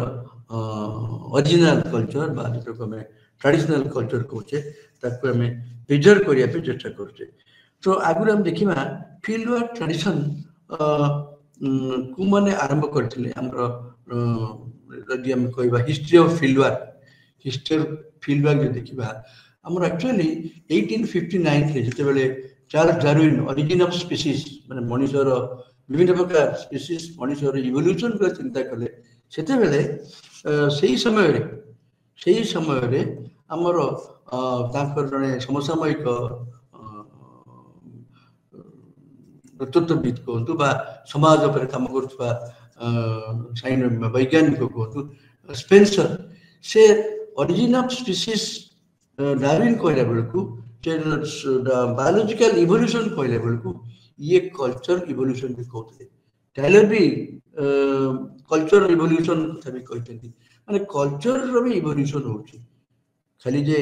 [SPEAKER 1] ଅରିଜିନାଲ କଲଚର ବା ଯେଟାକୁ ଆମେ ଟ୍ରାଡିସନାଲ କଲଚର କହୁଛେ ତାକୁ ଆମେ ପ୍ରିଜର୍ଭ କରିବା ପାଇଁ ଚେଷ୍ଟା କରୁଛେ। ତ ଆଗରୁ ଆମେ ଦେଖିବା ଫିଲ୍ଡ ୱାର୍କ ଟ୍ରାଡିସନ କୋଉମାନେ ଆରମ୍ଭ କରିଥିଲେ ଆମର ଯଦି ଆମେ କହିବା history of field work, history of field work ଯଦି ଦେଖିବା ଆମର ଆକ୍ଚୁଆଲି 1859ରେ ଯେତେବେଳେ ଚାର୍ଲସ ଡାରୱିନ ଅରିଜିନ ଅଫ ସ୍ପିସିସ ମାନେ ମଣିଷର ବିଭିନ୍ନ ପ୍ରକାର ସ୍ପିସିସ ମଣିଷର ଇଭଲ୍ୟୁସନ ଉପରେ ଚିନ୍ତା କଲେ, ସେତେବେଳେ ସେଇ ସମୟରେ ଆମର ତାଙ୍କର ଜଣେ ସମସାମୟିକ ନେତୃତ୍ୱବିତ୍ କୁହନ୍ତୁ ବା ସମାଜ ଉପରେ କାମ କରୁଥିବା ବୈଜ୍ଞାନିକ କୁହନ୍ତୁ ସ୍ପେନ୍ସର, ସେ ଅରିଜିନ ଅଫ ସ୍ପିସିସ ଡାରୱିନ କହିଲା ବେଳକୁ ବାୟୋଲୋଜିକାଲ ଇଭଲ୍ୟୁସନ କହିଲା ବେଳକୁ ଇଏ କଲଚର ଇଭଲ୍ୟୁସନ ବି କହୁଥିଲେ। ଟାଇଲର ବି କଲଚର ଇଭଲ୍ୟୁସନ କଥା ବି କହିଛନ୍ତି, ମାନେ କଲଚରର ବି ଇଭଲ୍ୟୁସନ ହଉଛି, ଖାଲି ଯେ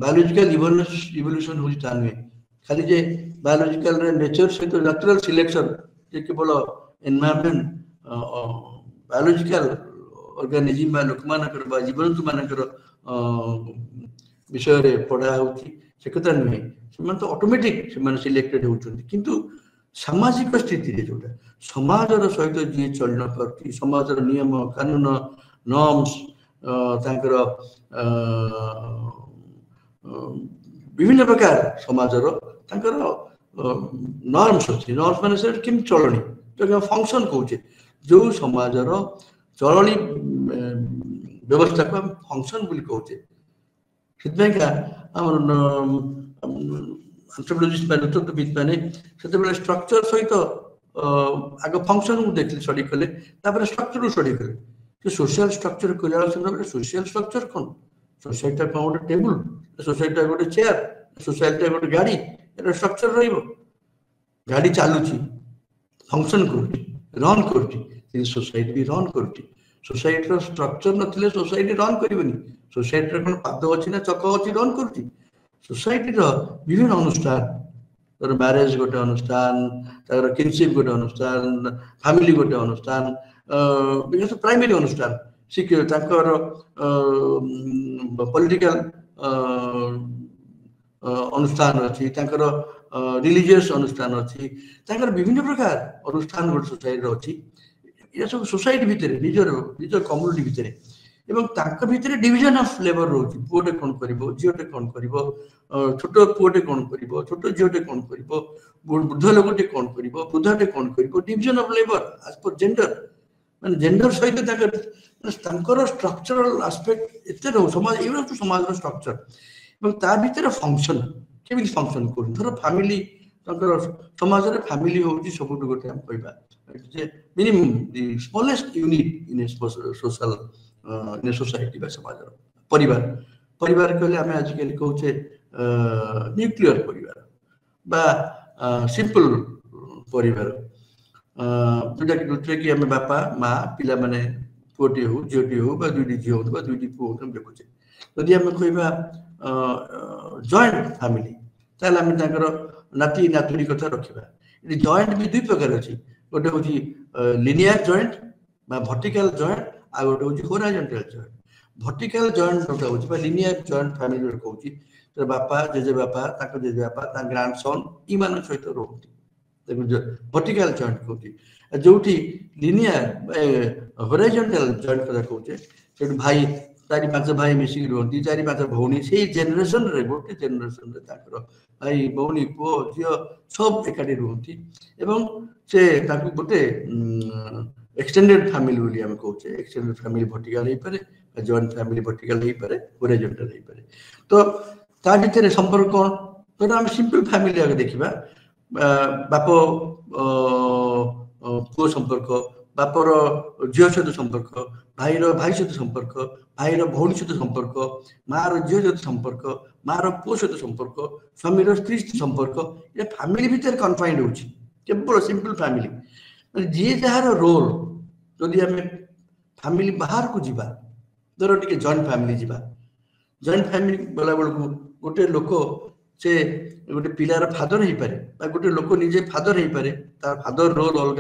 [SPEAKER 1] ବାୟୋଲୋଜିକାଲ ଇଭଲ୍ୟୁସନ ହଉଛି ତା ନୁହେଁ, ଖାଲି ଯେ ବାୟୋଲୋଜିକାଲ ନେଚର ସହିତ ନ୍ୟାଚୁରାଲ ସିଲେକ୍ସନ ଯେ କେବଳ ଏନଭାୟରମେଣ୍ଟ ବାୟୋଲୋଜିକାଲ ଅର୍ଗାନିଜିମ ବା ଲୋକମାନଙ୍କର ବା ଜୀବଜନ୍ତୁ ମାନଙ୍କର ବିଷୟରେ ପଢା ହଉଛି ସେ କଥା ନୁହେଁ, ସେମାନେ ତ ଅଟୋମେଟିକ ସେମାନେ ସିଲେକ୍ଟେଡ ହଉଛନ୍ତି। କିନ୍ତୁ ସାମାଜିକ ସ୍ଥିତିରେ ଯୋଉଟା ସମାଜର ସହିତ ଯିଏ ଚଳି ନ ପାରୁଛି, ସମାଜର ନିୟମ କାନୁନ ନର୍ମସ ତାଙ୍କର ବିଭିନ୍ନ ପ୍ରକାର ସମାଜର ତାଙ୍କର ନର୍ମସ ଅଛି, ନର୍ମସ ମାନେ ସେଟା କେମିତି ଚଳଣି ଫଙ୍କସନ କହୁଛେ, ଯୋଉ ସମାଜର ଚଳଣି ବ୍ୟବସ୍ଥାକୁ ଆମେ ଫଙ୍କସନ ବୋଲି କହୁଛେ। ସେଥିପାଇଁକା ଆମର ଆନ୍ଥ୍ରୋପୋଲୋଜିଷ୍ଟ ବା ନେତୃତ୍ୱବିତ୍ ମାନେ ସେତେବେଳେ ଷ୍ଟ୍ରକ୍ଚର ସହିତ ଆଗ ଫଙ୍କସନକୁ ଦେଖିଲେ ଷ୍ଟଡି କଲେ, ତାପରେ ଷ୍ଟ୍ରକ୍ଚରକୁ ଷ୍ଟଡି କଲେ। ସୋସିଆଲ ଷ୍ଟ୍ରକ୍ଚର କହିଲା ବେଳେ ସୋସିଆଲ ଷ୍ଟ୍ରକ୍ଚର କ'ଣ, सोसाइटी कौन गोटे टेबुल, सोसाइटी गोटे चेयर, सोसाइटी गोटे गाड़ी, एटा स्ट्रक्चर रहिबो। गाड़ी चालुची फंक्शन करुची रन करुची, सोसाइटी भी रन करुची। सोसाइटी रो स्ट्रक्चर नथिले सोसाइटी रन करिवनी। सोसाइटी रो कोन पाद अछि ना चक अछि रन करुची। सोसाइटी रो विभिन्न अनुष्ठान, तर मैरेज गोटे अनुष्ठान, तर किनशिप गोटे अनुष्ठान, फैमिली गोटे अनुष्ठान, बिकज प्राइमरी अनुष्ठान शिक्षित ताकर पॉलिटिकल अनुष्ठान अच्छी, ताकर रिलीजियस अनुष्ठान अच्छी, ताकर विभिन्न प्रकार अनुष्ठान गोटे सोसाइटी अच्छी। ये सब सोसाइटी भितर निजर निजर कम्युनिटी भितर एवं ताक भितर डिविजन ऑफ लेबर रोची। पुओटे कोन करिवो, झियोटे कोन करिवो, छोट पुओटे कोन करिवो, छोट झियोटे कोन करिवो, वृद्ध लोकटे कोन करिवो, वृद्धाटे कोन करिवो, division of labour as per gender. माने जेंडर सहित ताकर स्ट्रक्चरल एस्पेक्ट एते रहो समाज एवं तो समाज रो स्ट्रक्चर एवं ता भितर फंक्शन केमि फंक्शन कोन धर फैमिली ताकर समाज रे फैमिली होची सबुट गोटे हम कहबा जे minimum the smallest unit in social in society बा समाज रो परिवार। परिवार कहले हमें आज कल कहूचे न्यूक्लियर परिवार बा सिंपल परिवार, जोटा कि आम बापा माँ पिला माने पुओटी हो झीटी हो दुईटी झील हो दुईटी पुओ हम देखुचे। जदि आम कहवा जॉइंट फैमिली ताले आम ताकर नाती नातुणी कथा रखा। ये जॉइंट भी दुई प्रकार अच्छी, गोटे हूँ लिनियर जॉइंट बा वर्टिकल जॉइंट, आ गोटे हूँ होराइजंटल जॉइंट। वर्टिकल जॉइंट जोटा हूँ लिनियर जॉइंट फैमिली कहूँ बापा जेजे बापा जेजे बापा ग्रांड सन इन सहित रोटी वर्टिकल जॉइंट कहूँ। जो लिनियर होराइजंटल जॉइंट कथा कहूँ भाई चारि पांच भाई मिसिक रुहती, चारि पांच भौणी से जेनेरेशन रे गोटे जेनेरेशन रे ताकर भाई भौणी पुओ झियो सब एकाठी रुहती एवं से ताकू गोटे एक्सटेंडेड फैमिली बोली हम कहूचे। एक्सटेंडेड फैमिली वर्टिकल हे पारे, जॉइंट फैमिली वर्टिकल हे पारे, होराइजंटल हे पारे। तो ता भितर संपर्क कोन तो हम सिंपल फैमिली आगे देखिबा बाप पुओ संपर्क, बापर झील सहित संपर्क, भाईर भाई सहित संपर्क, भाईर भौणी सहित संपर्क, मार झील सहित संपर्क, मार पुओ सहित संपर्क, स्वामीर स्त्री सहित संपर्क, ये फैमिली भितर कन्फाइंड होची केवल सिंपल फैमिली। जी जार रोल जदि आम फैमिली बाहर को जीवा धर टे जॉइंट फैमिली जीवा, जॉइंट फैमिली गला बेलू गोटे लोक से गोटे पिलार फादर हो पारे, गोटे लोक निजे फादर हो पारे, तार फादर रोल अलग,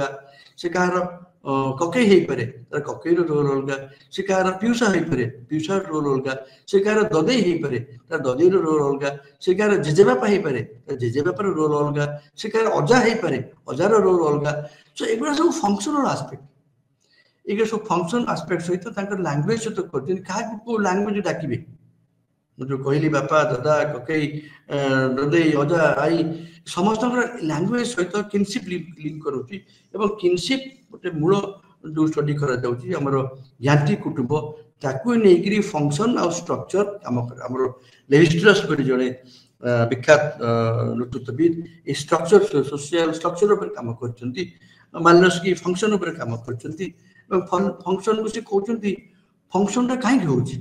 [SPEAKER 1] से कहार ककई हो पारे तार ककईर रोल अलग, से कहार पिउसा हो पारे पिउसार रोल अलग, से कहार ददई हो पारे तार ददईर रोल अलग, से कहार जेजेबापा हो पारे तार जेजेबापार रोल अलग, से कहार अजा हो पारे अजार रोल अलग। सो एगुड़ा सब फंक्शनल आस्पेक्ट, ये सब फंक्शन आस्पेक्ट सहित लैंग्वेज सहित कर लैंग्वेज डाकिबे। जो कहली बापा दादा ककई ददई अजा आई समस्त लैंग्वेज सहित किनशिप लिंक करुच्ची एवं किनशिप गोटे मूल जो स्टडी करा जाउची हमर ज्ञाति कुटुंब ताकू नेकरी फंक्शन और स्ट्रक्चर हमर लेविस्ट्रस पर जड़े विख्यात नेतृत्वविद ए स्ट्रक्चर सोशल स्ट्रक्चर पर काम करचंती, मानसिक फंक्शन पर काम करचंती एवं फंक्शन को से कहउचंती फंक्शन ता काहे होउची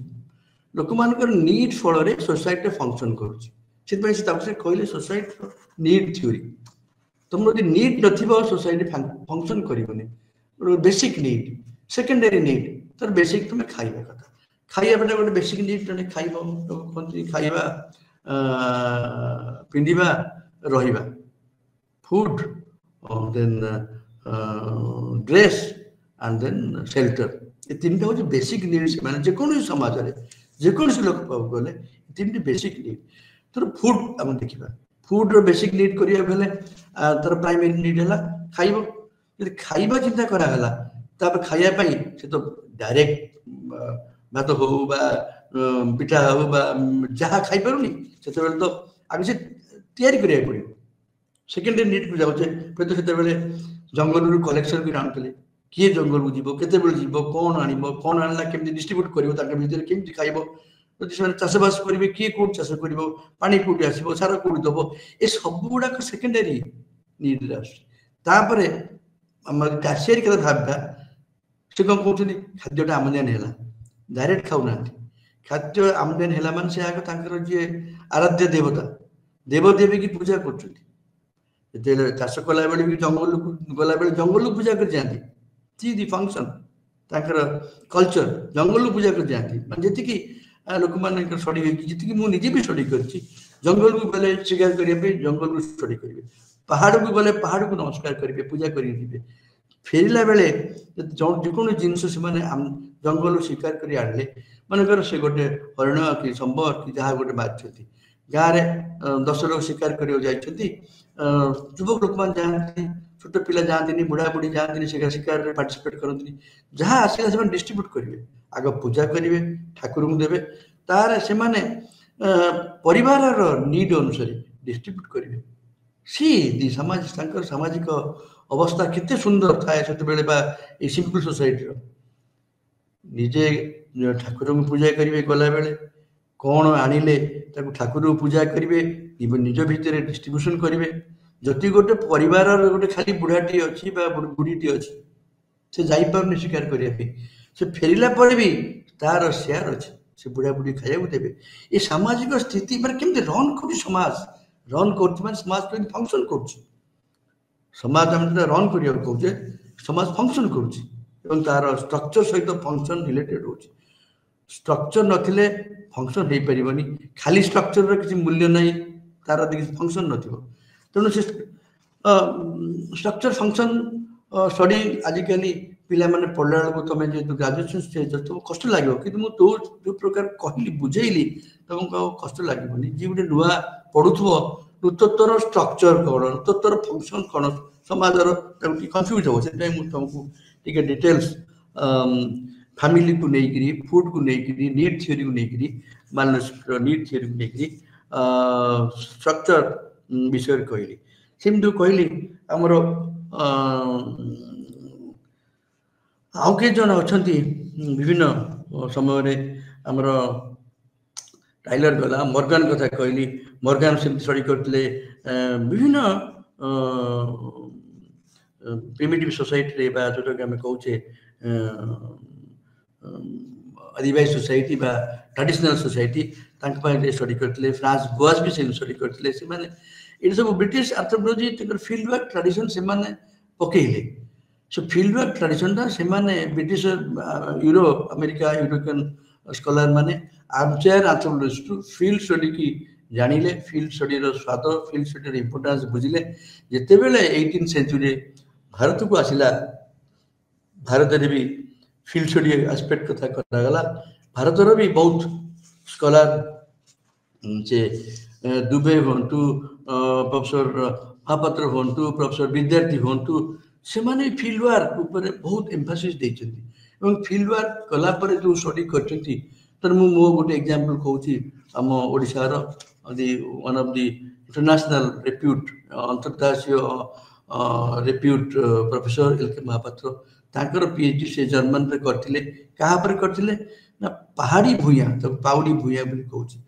[SPEAKER 1] लोक मानकर नीड फल सोसाइटी फंक्शन करुच्ची। से कहले सोसाइटी नीड थ्योरी। तुम यदि नीड न सोसाइटी फंक्शन कर बेसिक नीड सेकेंडरी नीड तर बेसिक तुम खाइबा कथा खाइबा गोटे बेसिक नीड जने खाइबा कहते खाइबा पिंधिबा रहिबा food then dress and then shelter ये तीन टा हो बेसिक नीड्स माने जेकोन समाज रे जेकोन लोक पाव गले तीन बेसिक नीड। तर फूड हम देखिबा फूड रो बेसिक नीड करिया बेले तर प्राइमरी नीड हला खाइबो, यदि खाइबा चिंता करा हला तापर खाइया पई से तो डायरेक्ट भात हो बा पिठा हो बा जहा खाइ परुनी सेते बेले तो आगे से तैयारी करिया पड़ियो। सेकेंडरी नीड को जाउचे पे तो सेते बेले जंगल रु कलेक्शन भी आनतले किए जंगल को जीवो केते बेले जीवो कोन आनिबो कोन आनला केमि डिस्ट्रीब्यूट करिवो ताके भीतर केमि खाइबो जदि से चाषबास करेंगे किए कौट चाष कर पानी कौटी आसो सार कौटी दब ये सब गुड़ाक सेकेंडरी नीड आसपर टैक्सीरी कथा भाबा से कौन कहते खाद्यटा आमदानी है डायरेक्ट खाऊना ଖାଦ୍ୟ ଆମଦାନୀ ହେଲା ମାନେ ସେ ଆଗ ତାଙ୍କର ଯିଏ ଆରାଧ୍ୟ ଦେବତା ଦେବଦେବୀ କି ପୂଜା କରୁଛନ୍ତି। ଯେତେବେଳେ ଚାଷ କଲାବେଳେ ବି ଜଙ୍ଗଲକୁ ଗଲାବେଳେ ଜଙ୍ଗଲକୁ ପୂଜା କରି ଯାଆନ୍ତି। ସି ଦି ଫଙ୍କସନ୍ ତାଙ୍କର କଲଚର ଜଙ୍ଗଲକୁ ପୂଜା କରି ଯାଆନ୍ତି। ମାନେ ଯେତିକି ଲୋକମାନଙ୍କର ଷ୍ଟଡି ହେଇଛି, ଯେତିକି ମୁଁ ନିଜେ ବି ଷ୍ଟଡି କରିଛି, ଜଙ୍ଗଲକୁ ଗଲେ ଶିକାର କରିବା ପାଇଁ ଜଙ୍ଗଲକୁ ଷ୍ଟଡି କରିବେ, ପାହାଡକୁ ଗଲେ ପାହାଡକୁ ନମସ୍କାର କରିବେ, ପୂଜା କରିକି ଯିବେ। ଫେରିଲା ବେଳେ ଯେକୌଣସି ଜିନିଷ ସେମାନେ ଜଙ୍ଗଲରୁ ଶିକାର କରି ଆଣିଲେ, ମନେକର ସେ ଗୋଟେ ହରିଣ କି ସମ୍ବର କି ଯାହା ଗୋଟେ ମାରିଛନ୍ତି, ଗାଁରେ 10 ଲୋକ ଶିକାର କରିବାକୁ ଯାଇଛନ୍ତି, ଯୁବକ ଲୋକମାନେ ଯାଆନ୍ତି, ଛୋଟ ପିଲା ଯାଆନ୍ତିନି, ବୁଢାବୁଢୀ ଯାଆନ୍ତିନି, ଶିକାରରେ ପାର୍ଟିସିପେଟ କରନ୍ତିନି। ଯାହା ଆସିଲା ସେମାନେ ଡିଷ୍ଟ୍ରିବ୍ୟୁଟ କରିବେ, ଆଗ ପୂଜା କରିବେ, ଠାକୁରଙ୍କୁ ଦେବେ, ତାର ସେମାନେ ପରିବାରର ନିଡ୍ ଅନୁସାରେ ଡିଷ୍ଟ୍ରିବ୍ୟୁଟ କରିବେ। ସମାଜ ତାଙ୍କର ସାମାଜିକ ଅବସ୍ଥା କେତେ ସୁନ୍ଦର ଥାଏ ସେତେବେଳେ, ବା ଏଇ ସିମ୍ପଲ ସୋସାଇଟିର। ନିଜେ ଠାକୁରଙ୍କୁ ପୂଜା କରିବେ, ଗଲାବେଳେ କ'ଣ ଆଣିଲେ ତାକୁ ଠାକୁରଙ୍କୁ ପୂଜା କରିବେ, ନିଜ ଭିତରେ ଡିଷ୍ଟ୍ରିବ୍ୟୁସନ କରିବେ। ଯଦି ଗୋଟେ ପରିବାରର ଗୋଟେ ଖାଲି ବୁଢାଟି ଅଛି ବା ବୁଢୀଟି ଅଛି, ସେ ଯାଇପାରୁନି ଶିକାର କରିବା ପାଇଁ, ସେ ଫେରିଲା ପରେ ବି ତାର ସେୟାର ଅଛି, ସେ ବୁଢା ବୁଢୀ ଖାଇବାକୁ ଦେବେ। ଏ ସାମାଜିକ ସ୍ଥିତି ମାନେ କେମିତି ରନ୍ କରୁଛି ସମାଜ, ରନ୍ କରୁଛି ମାନେ ସମାଜ କେମିତି ଫଙ୍କସନ କରୁଛି। ସମାଜ ଆମେ ଯେତେବେଳେ ରନ୍ କରିବାକୁ କହୁଛେ, ସମାଜ ଫଙ୍କସନ କରୁଛି ଏବଂ ତାର ଷ୍ଟ୍ରକ୍ଚର ସହିତ ଫଙ୍କସନ ରିଲେଟେଡ ହଉଛି। ଷ୍ଟ୍ରକ୍ଚର ନଥିଲେ ଫଙ୍କସନ ହେଇପାରିବନି, ଖାଲି ଷ୍ଟ୍ରକ୍ଚରର କିଛି ମୂଲ୍ୟ ନାହିଁ, ତାର କିଛି ଫଙ୍କସନ ନଥିବ। ତେଣୁ ସେ ଷ୍ଟ୍ରକ୍ଚର ଫଙ୍କସନ ଷ୍ଟଡି ଆଜିକାଲି ପିଲାମାନେ ପଢିଲା ବେଳକୁ, ତମେ ଯେହେତୁ ଗ୍ରାଜୁଏସନ ଷ୍ଟେଜ ତମକୁ କଷ୍ଟ ଲାଗିବ, କିନ୍ତୁ ମୁଁ ଯୋଉ ପ୍ରକାର କହିଲି ବୁଝେଇଲି ତମକୁ ଆଉ କଷ୍ଟ ଲାଗିବନି। ଯିଏ ଗୋଟେ ନୂଆ ପଢୁଥିବ, ନୃତତ୍ୱର ଷ୍ଟ୍ରକ୍ଚର କ'ଣ, ନୃତତ୍ୱର ଫଙ୍କସନ କ'ଣ ସମାଜର, ତାକୁ ଟିକେ କନଫ୍ୟୁଜ ହବ। ସେଥିପାଇଁ ମୁଁ ତମକୁ ଟିକେ ଡିଟେଲ୍ସ ଫ୍ୟାମିଲିକୁ ନେଇକିରି, ଫୁଡକୁ ନେଇକିରି, ନିଡ୍ ଥିଓରିକୁ ନେଇକିରି, ନିଡ୍ ଥିଓରିକୁ ନେଇକିରି ଷ୍ଟ୍ରକ୍ଚର ବିଷୟରେ କହିଲି। ସେମିତି କହିଲି ଆମର ଆଉ କେତେ ଜଣ ଅଛନ୍ତି ବିଭିନ୍ନ ସମୟରେ, ଆମର ଟାଇଲର ଗଲା, ମର୍ଗାନ କଥା କହିଲି, ମର୍ଗାନ ସେମିତି ଷ୍ଟଡି କରିଥିଲେ ବିଭିନ୍ନ ପ୍ରିମିଟିଭ ସୋସାଇଟିରେ, ବା ଯୋଉଟାକି ଆମେ କହୁଛେ ଆଦିବାସୀ ସୋସାଇଟି ବା ଟ୍ରାଡିସନାଲ ସୋସାଇଟି, ତାଙ୍କ ପାଇଁ ଷ୍ଟଡି କରିଥିଲେ। ଫ୍ରାନ୍ସ ବୋଆଜ ବି ସେମିତି ଷ୍ଟଡି କରିଥିଲେ। ସେମାନେ ଏଠି ସବୁ ବ୍ରିଟିଶ ଆନ୍ଥ୍ରୋପୋଲୋଜି ତାଙ୍କର ଫିଲ୍ଡ ୱାର୍କ ଟ୍ରାଡିସନ ସେମାନେ ପକେଇଲେ। ସେ ଫିଲ୍ଡ ୱାର୍କ ଟ୍ରାଡିସନଟା ସେମାନେ British Europe America European scholar ମାନେ ଆର୍ମଚେୟାର ଆନ୍ଥ୍ରୋପୋଲୋଜିଷ୍ଟୁ ଫିଲ୍ଡ ଷ୍ଟଡି କି ଜାଣିଲେ, ଫିଲ୍ଡ ଷ୍ଟଡିର ସ୍ୱାଦ, ଫିଲ୍ଡ ଷ୍ଟଡିର ଇମ୍ପୋର୍ଟାନ୍ସ ବୁଝିଲେ। ଯେତେବେଳେ 18th ସେଞ୍ଚୁରୀ ଭାରତକୁ ଆସିଲା, ଭାରତରେ ବି ଫିଲ୍ଡ ଷ୍ଟଡି ଆସ୍ପେକ୍ଟ କଥା କରାଗଲା। ଭାରତର ବି ବହୁତ ସ୍କଲାର, ସେ ଦୁବେ ହୁଅନ୍ତୁ, ପ୍ରଫେସର ମହାପାତ୍ର ହୁଅନ୍ତୁ, ପ୍ରଫେସର ବିଦ୍ୟାର୍ଥୀ ହୁଅନ୍ତୁ, ସେମାନେ ଫିଲ୍ଡ ୱାର୍କ ଉପରେ ବହୁତ ଏମ୍ଫାସିସ୍ ଦେଇଛନ୍ତି। ଏବଂ ଫିଲ୍ଡ ୱାର୍କ କଲା ପରେ ଯେଉଁ ଷ୍ଟଡି କରିଛନ୍ତି, ତେଣୁ ମୁଁ ମୋ ଗୋଟେ ଏକ୍ଜାମ୍ପଲ କହୁଛି। ଆମ ଓଡ଼ିଶାର ୱାନ୍ ଅଫ୍ ଦି ଇଣ୍ଟରନ୍ୟାସନାଲ ରେପ୍ୟୁଟ୍, ଅନ୍ତର୍ଜାତୀୟ ରେପ୍ୟୁଟ୍ ପ୍ରଫେସର ଏଲ୍.କେ. ମହାପାତ୍ର, ତାଙ୍କର PhD ସେ ଜର୍ମାନୀରେ କରିଥିଲେ। କାହା ଉପରେ କରିଥିଲେ ନା ପାହାଡ଼ି ଭୂଇଁଆ, ତାକୁ ପାଉଡ଼ି ଭୂଇଁଆ ବୋଲି କହୁଛି।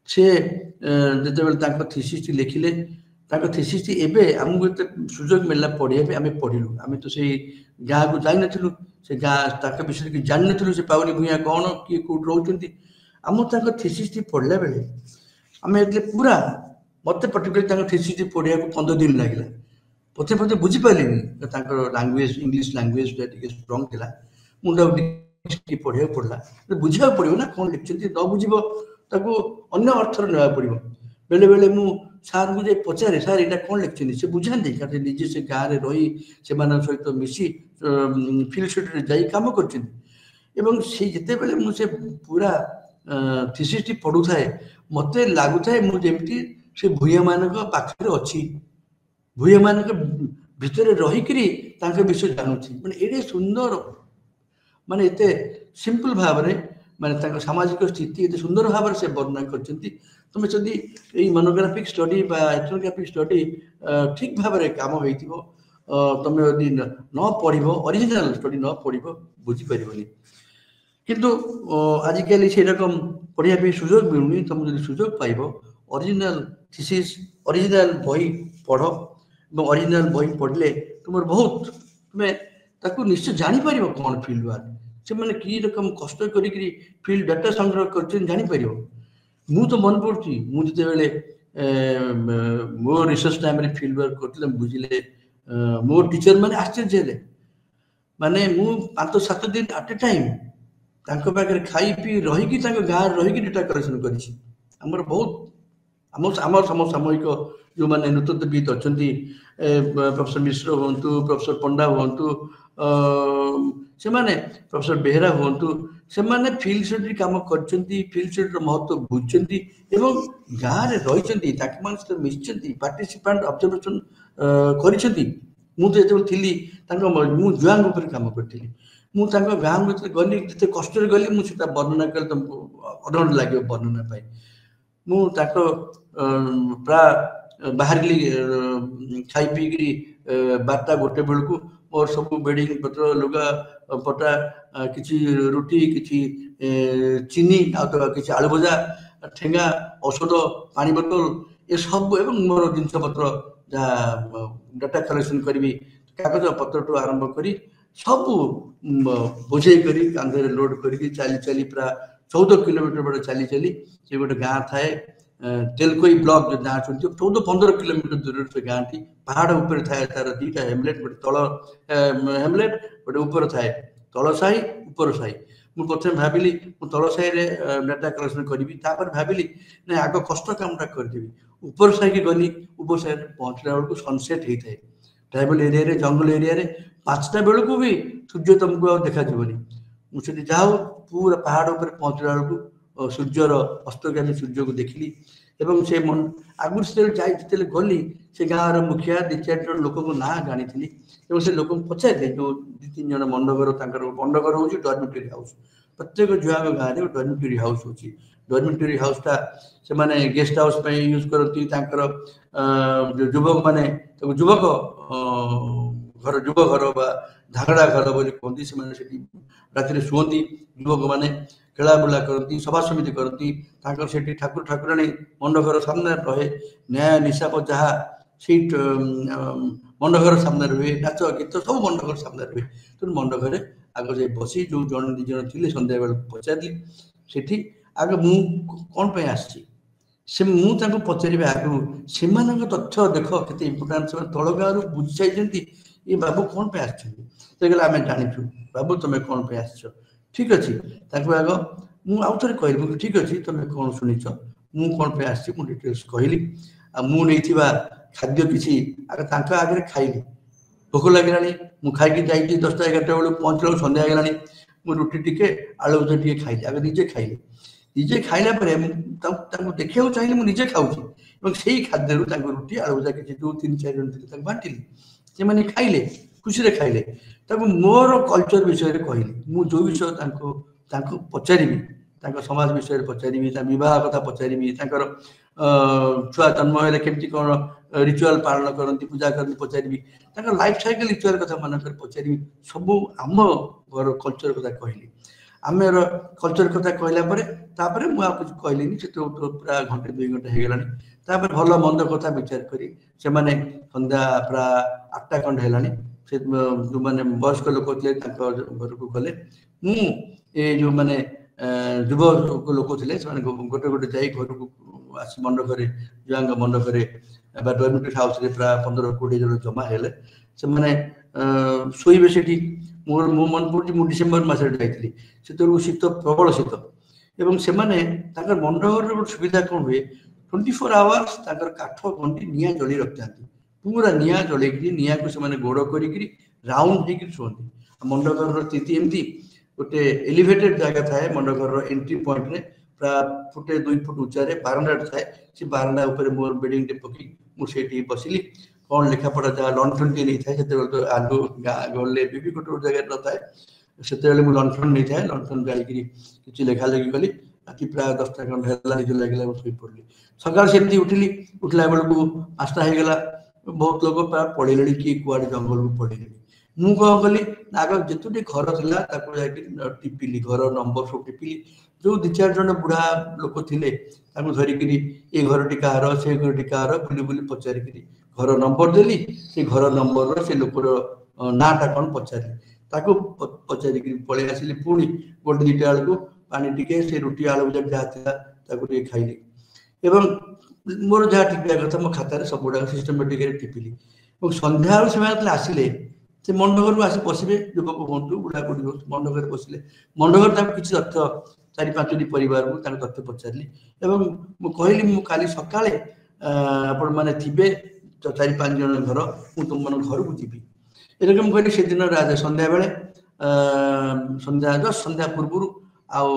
[SPEAKER 1] ସେ ଯେତେବେଳେ ତାଙ୍କ ଥିସିସଟି ଲେଖିଲେ, ତାଙ୍କ ଥିସିସଟି ଏବେ ଆମକୁ ଏତେ ସୁଯୋଗ ମିଳିଲା ପଢ଼ିବା ପାଇଁ, ଆମେ ପଢ଼ିଲୁ। ଆମେ ତ ସେଇ ଗାଁକୁ ଯାଇନଥିଲୁ, ସେ ଗାଁ ତାଙ୍କ ବିଷୟରେ କିଛି ଜାଣିନଥିଲୁ, ସେ ପାଉଡ଼ି ଭୂଇଁଆ କ'ଣ, କିଏ କୋଉଠି ରହୁଛନ୍ତି। ଆମ ତାଙ୍କ ଥିସିସଟି ପଢ଼ିଲା ବେଳେ ଆମେ ଏତେ ପୁରା, ମତେ ପର୍ଟିକୁଲାର ତାଙ୍କ ଥିସିସଟି ପଢ଼ିବାକୁ 15 ଦିନ ଲାଗିଲା। ପଛେ ବୁଝିପାରିଲିନି, ତାଙ୍କର ଲାଙ୍ଗୁଏଜ, ଇଂଲିଶ ଲାଙ୍ଗୁଏଜଟା ଟିକେ ଷ୍ଟ୍ରଙ୍ଗ ଥିଲା। ମୁଣ୍ଡକୁ ଟିକେ ପଢ଼ିବାକୁ ପଡ଼ିଲା, ବୁଝିବାକୁ ପଡ଼ିବ ନା କ'ଣ ଲେଖିଛନ୍ତି। ନ ବୁଝିବ ତାକୁ ଅନ୍ୟ ଅର୍ଥରେ ନେବାକୁ ପଡ଼ିବ। ବେଳେବେଳେ ମୁଁ ସାର୍ଙ୍କୁ ଯାଇ ପଚାରେ, ସାର୍ ଏଇଟା କ'ଣ ଲେଖିଛନ୍ତି, ସେ ବୁଝାନ୍ତି, କାରଣ ନିଜେ ସେ ଗାଁରେ ରହି ସେମାନଙ୍କ ସହିତ ମିଶି ଫିଲ୍ଡ ଷ୍ଟଡିରେ ଯାଇ କାମ କରିଛନ୍ତି। ଏବଂ ସେ ଯେତେବେଳେ ମୁଁ ସେ ପୁରା ଥିସିସଟି ପଢ଼ୁଥାଏ, ମତେ ଲାଗୁଥାଏ ମୁଁ ଯେମିତି ସେ ଭୂଇଁଆମାନଙ୍କ ପାଖରେ ଅଛି, ଭୂଇଁଆମାନଙ୍କ ଭିତରେ ରହିକିରି ତାଙ୍କ ବିଷୟ ଜାଣୁଛି। ମାନେ ଏଡ଼େ ସୁନ୍ଦର, ମାନେ ଏତେ ସିମ୍ପଲ ଭାବରେ, ମାନେ ତାଙ୍କ ସାମାଜିକ ସ୍ଥିତି ଏତେ ସୁନ୍ଦର ଭାବରେ ସେ ବର୍ଣ୍ଣନା କରିଛନ୍ତି। ତମେ ଯଦି ଏଇ ମନୋଗ୍ରାଫିକ ଷ୍ଟଡି ବା ଏଥନୋଗ୍ରାଫିକ ଷ୍ଟଡି ଠିକ ଭାବରେ କାମ ହେଇଥିବ, ତମେ ଯଦି ନ ପଢ଼ିବ, ଅରିଜିନାଲ ଷ୍ଟଡି ନ ପଢ଼ିବ, ବୁଝିପାରିବନି। କିନ୍ତୁ ଆଜିକାଲି ସେରକମ ପଢ଼ିବା ପାଇଁ ସୁଯୋଗ ମିଳୁନି। ତମେ ଯଦି ସୁଯୋଗ ପାଇବ, ଅରିଜିନାଲ ଥିସିସ୍, ଅରିଜିନାଲ ବହି ପଢ଼, ଏବଂ ଅରିଜିନାଲ ବହି ପଢ଼ିଲେ ତୁମର ବହୁତ, ତୁମେ ତାକୁ ନିଶ୍ଚୟ ଜାଣିପାରିବ କ'ଣ ଫିଲ୍ଡ ୱାର୍କ। से कि रकम कष्ट करी फील्ड डाटा संग्रह कर जानी पारिबो। मु तो मन पड़ुची मु जते बेले मो रिसर्च टाइम रे फील्ड वर्क करथिले बुझिले मो टीचर माने आश्चर्य हेले माने मु 5-7 दिन एट ए टाइम तांको पाखे खाई पी रही गाँव रही डेटा कलेक्शन करिछि। हमर बहुत आम समसामयिक जो मैंने नृतत्वविद अच्छा प्रोफेसर मिश्र हूँ, प्रोफेसर पंडा हूँ, से माने प्रोफेसर बेहेरा हूँ, से माने फील्ड स्टडी काम करछन्ती, फील्ड स्टडी महत्व बुझछन्ती एवं गाँव रे रहिछन्ती, ताके मान सहित मिशिछन्ती, पार्टिसिपेंट ऑब्जर्वेशन करिछन्ती। मु तो जेते थिली तांको मु जुआंग ऊपर काम करथिली। मु तांको गाँव भीतर गली जते कष्ट रे गली मु सेटा वर्णना कर तुमको अधघंटे लागे वर्णना पाई। मु ताको प्राय बाहरली खाई पीकरी 12-1 बेलू मोर सब बेडिंग पत्र लुगा पटा किसी रुटी किसी चीनी किसी आलू भजा ठेंगा औषध पानी बोतल ये सब एवं मोर जिनस पत्र जहाँ डाटा कलेक्शन करी कागज पत्र टू आरंभ करी सब बोझे करी कांधे लोड करी चली चली प्राय 14 किलोमीटर बड़े चली चली से गोटे गाँ थाए तेलकोई ब्लॉक जो गाँ सुनती 14-15 किलोमीटर दूर से गाँ थी पहाड़ ऊपर थाए तार दीटा हेमलेट गोटे तल हेमलेट गोटे ऊपर थाए तल साही ऊपर साही। मुझे प्रथम भाविली तल साही रे डाटा कलेक्शन करी भाविली ना आग कष्ट कामटा करदेवी ऊपर साही की गली ऊपर साही पहुँचला बेलू सनसेट होता है ट्राइबल एरिया रे जंगल एरिया रे 5टा बेलू भी सूर्य तुमको देखा जीवनी मुझे जाओ पूरा पहाड़ ऊपर पहुँचला बेलू सूर्यर अस्तगामी सूर्य को देखली एवं से मन आगुरी से गली से गाँव मुखिया 2-4 जन लोक ना जानी एवं से लोक पचारे जो 2-3 जन मंडघर मंडघर हूँ डॉर्मेटरी हाउस प्रत्येक जुआंग गाँव में डॉर्मेटरी हाउस हो डॉर्मेटरी हाउसटा से माने गेस्ट हाउस पे यूज करती जो युवक माने युवक घर युव घर बा झागड़ा घर बोली कहती से राति शुअती युवक मैंने खेला बुला करती सभा समिति करती ठाकुर ठाकुराणी मंडघर सामने रहे न्याय निशाप जहाँ सीट मंडघर सामने रुहे नाच गीत सब मंडघर सामने रुहे तेणु मंडघर आग जाए बसी जो जन 2 जन थे सन्ध्या बेल पचारि सेठी आग मु कौन पे आसी से मुझे पचारे आगु से तथ्य देख के इम्पोर्टाट से तल गाँव बुझी जाइए ये बाबू कौन पे आसमें आम जाचु बाबू तुम्हें कौन पे आस ठीक अच्छे आग मुझे कहली ठीक अच्छे तुम कौन शुणीच मु कौन पे आसी डिटेल्स कहली मुझे खाद्य किसी आगे खाइली भोक लगे मुझे खाई जाइए 10टा-11टा बेलू पहुँचल सन्ध्या गलानी मुझे रुटी टिके आलू भजा टे खाइली आगे निजे खाइली निजे खाइला देखा चाहिए मुझे खाऊँ से खाद्य रुटी आलू भजा किसी जो 3-4 जन थे बांटिली से खाइले खुशी रे खाइले मोर कल्चर विषय कहली मुझे जो विषय पचारि समाज विषय पचारि बह कथा पचारि छुआ जन्म है केमती कौन रिचुआल पालन करती पूजा करती पचारि लाइफ साइकिल रिचुआल कथा मान पचारि सब आम घर कल्चर कथा कहली आमर कल्चर कथा कहला मुझे कहली से पूरा 1-2 घंटा हो गला भल मंद कथा विचार करी से सन्ध्या प्राय 8टा खंड है से जो मैंने वयस्क लोक थे घर को गले ये जो मैंने युव लोक थे गोटे गोटे जा घर को आस मंडघर जुआंग मंडघर डॉर्मेटरी हाउस प्राय 15-20 जन जमा है से मैंने शोबे से मोर मो मन पड़ी मुझे डिसेम्बर मसरे जाइली से शीत प्रबल शीत एवं से मंडघर गोटे सुविधा कौन हुए 24 आवर्स काठ घंटी निआ जलि रखी था पूरा निआ जल निआ को से गोड़ कर राउंड हो शुअती मंडघर स्थिति एमती गोटे एलिवेटेड जगह थाए मंडघर एंट्री पॉइंट रे प्राय 1-2 फुट उच्चा बारंडा थाए से बारंडा उपर मोर बेडिंग पकई मुझे बसिली कौन लेखापढ़ा जहाँ लंठन टे नहीं थाए तो आलू गाँ गले भी गोटे जगह न थाए से मुझे लंठन नहीं थाए लंठन जाई कि लेखा लगी गली राति प्राय 10टा खंड है निज लगे शोई पड़ी सकाल सेमती उठिली उठला बेलू 5टा हो गला बहुत लोग प्राय पड़े किए कुआड़े जंगल को पड़े मु कौन कली आग जितोटी घर था टिपिली घर नंबर सब टिपिली जो 2-4 जन बुढ़ा लोक थे धरिकी ये घर टी कह से घर टी कह बुली बुली पचारिकी घर नंबर देली से घर नंबर से लोकर नाटा कौन पचारि ताको पचारिक पलि आसिली पुणी गोटे दुईटा बेलू पानी टिके से रुटी आलू भजा जहाँ था ताको टिके खाइली एवं मोर जहाँ टिपिया कथा मो खातार सब गुड़ाक सिस्टमेटिक टिपिली और संध्या से आसिले से मंडघर आसी पशे युवक हूँ बुढ़ाबुढ़ी हूँ मंडघर पशिले मंडघर किसी तथ्य 4-5टी परिवार को तथ्य पचारि कहली मुझे सका आपण मैंने थे 4-5 जन घर मुझे तुम मन घर को जी एरकम कहली से दिन राजा संध्या बेले संध्या जस्ट संध्या पूर्व आउ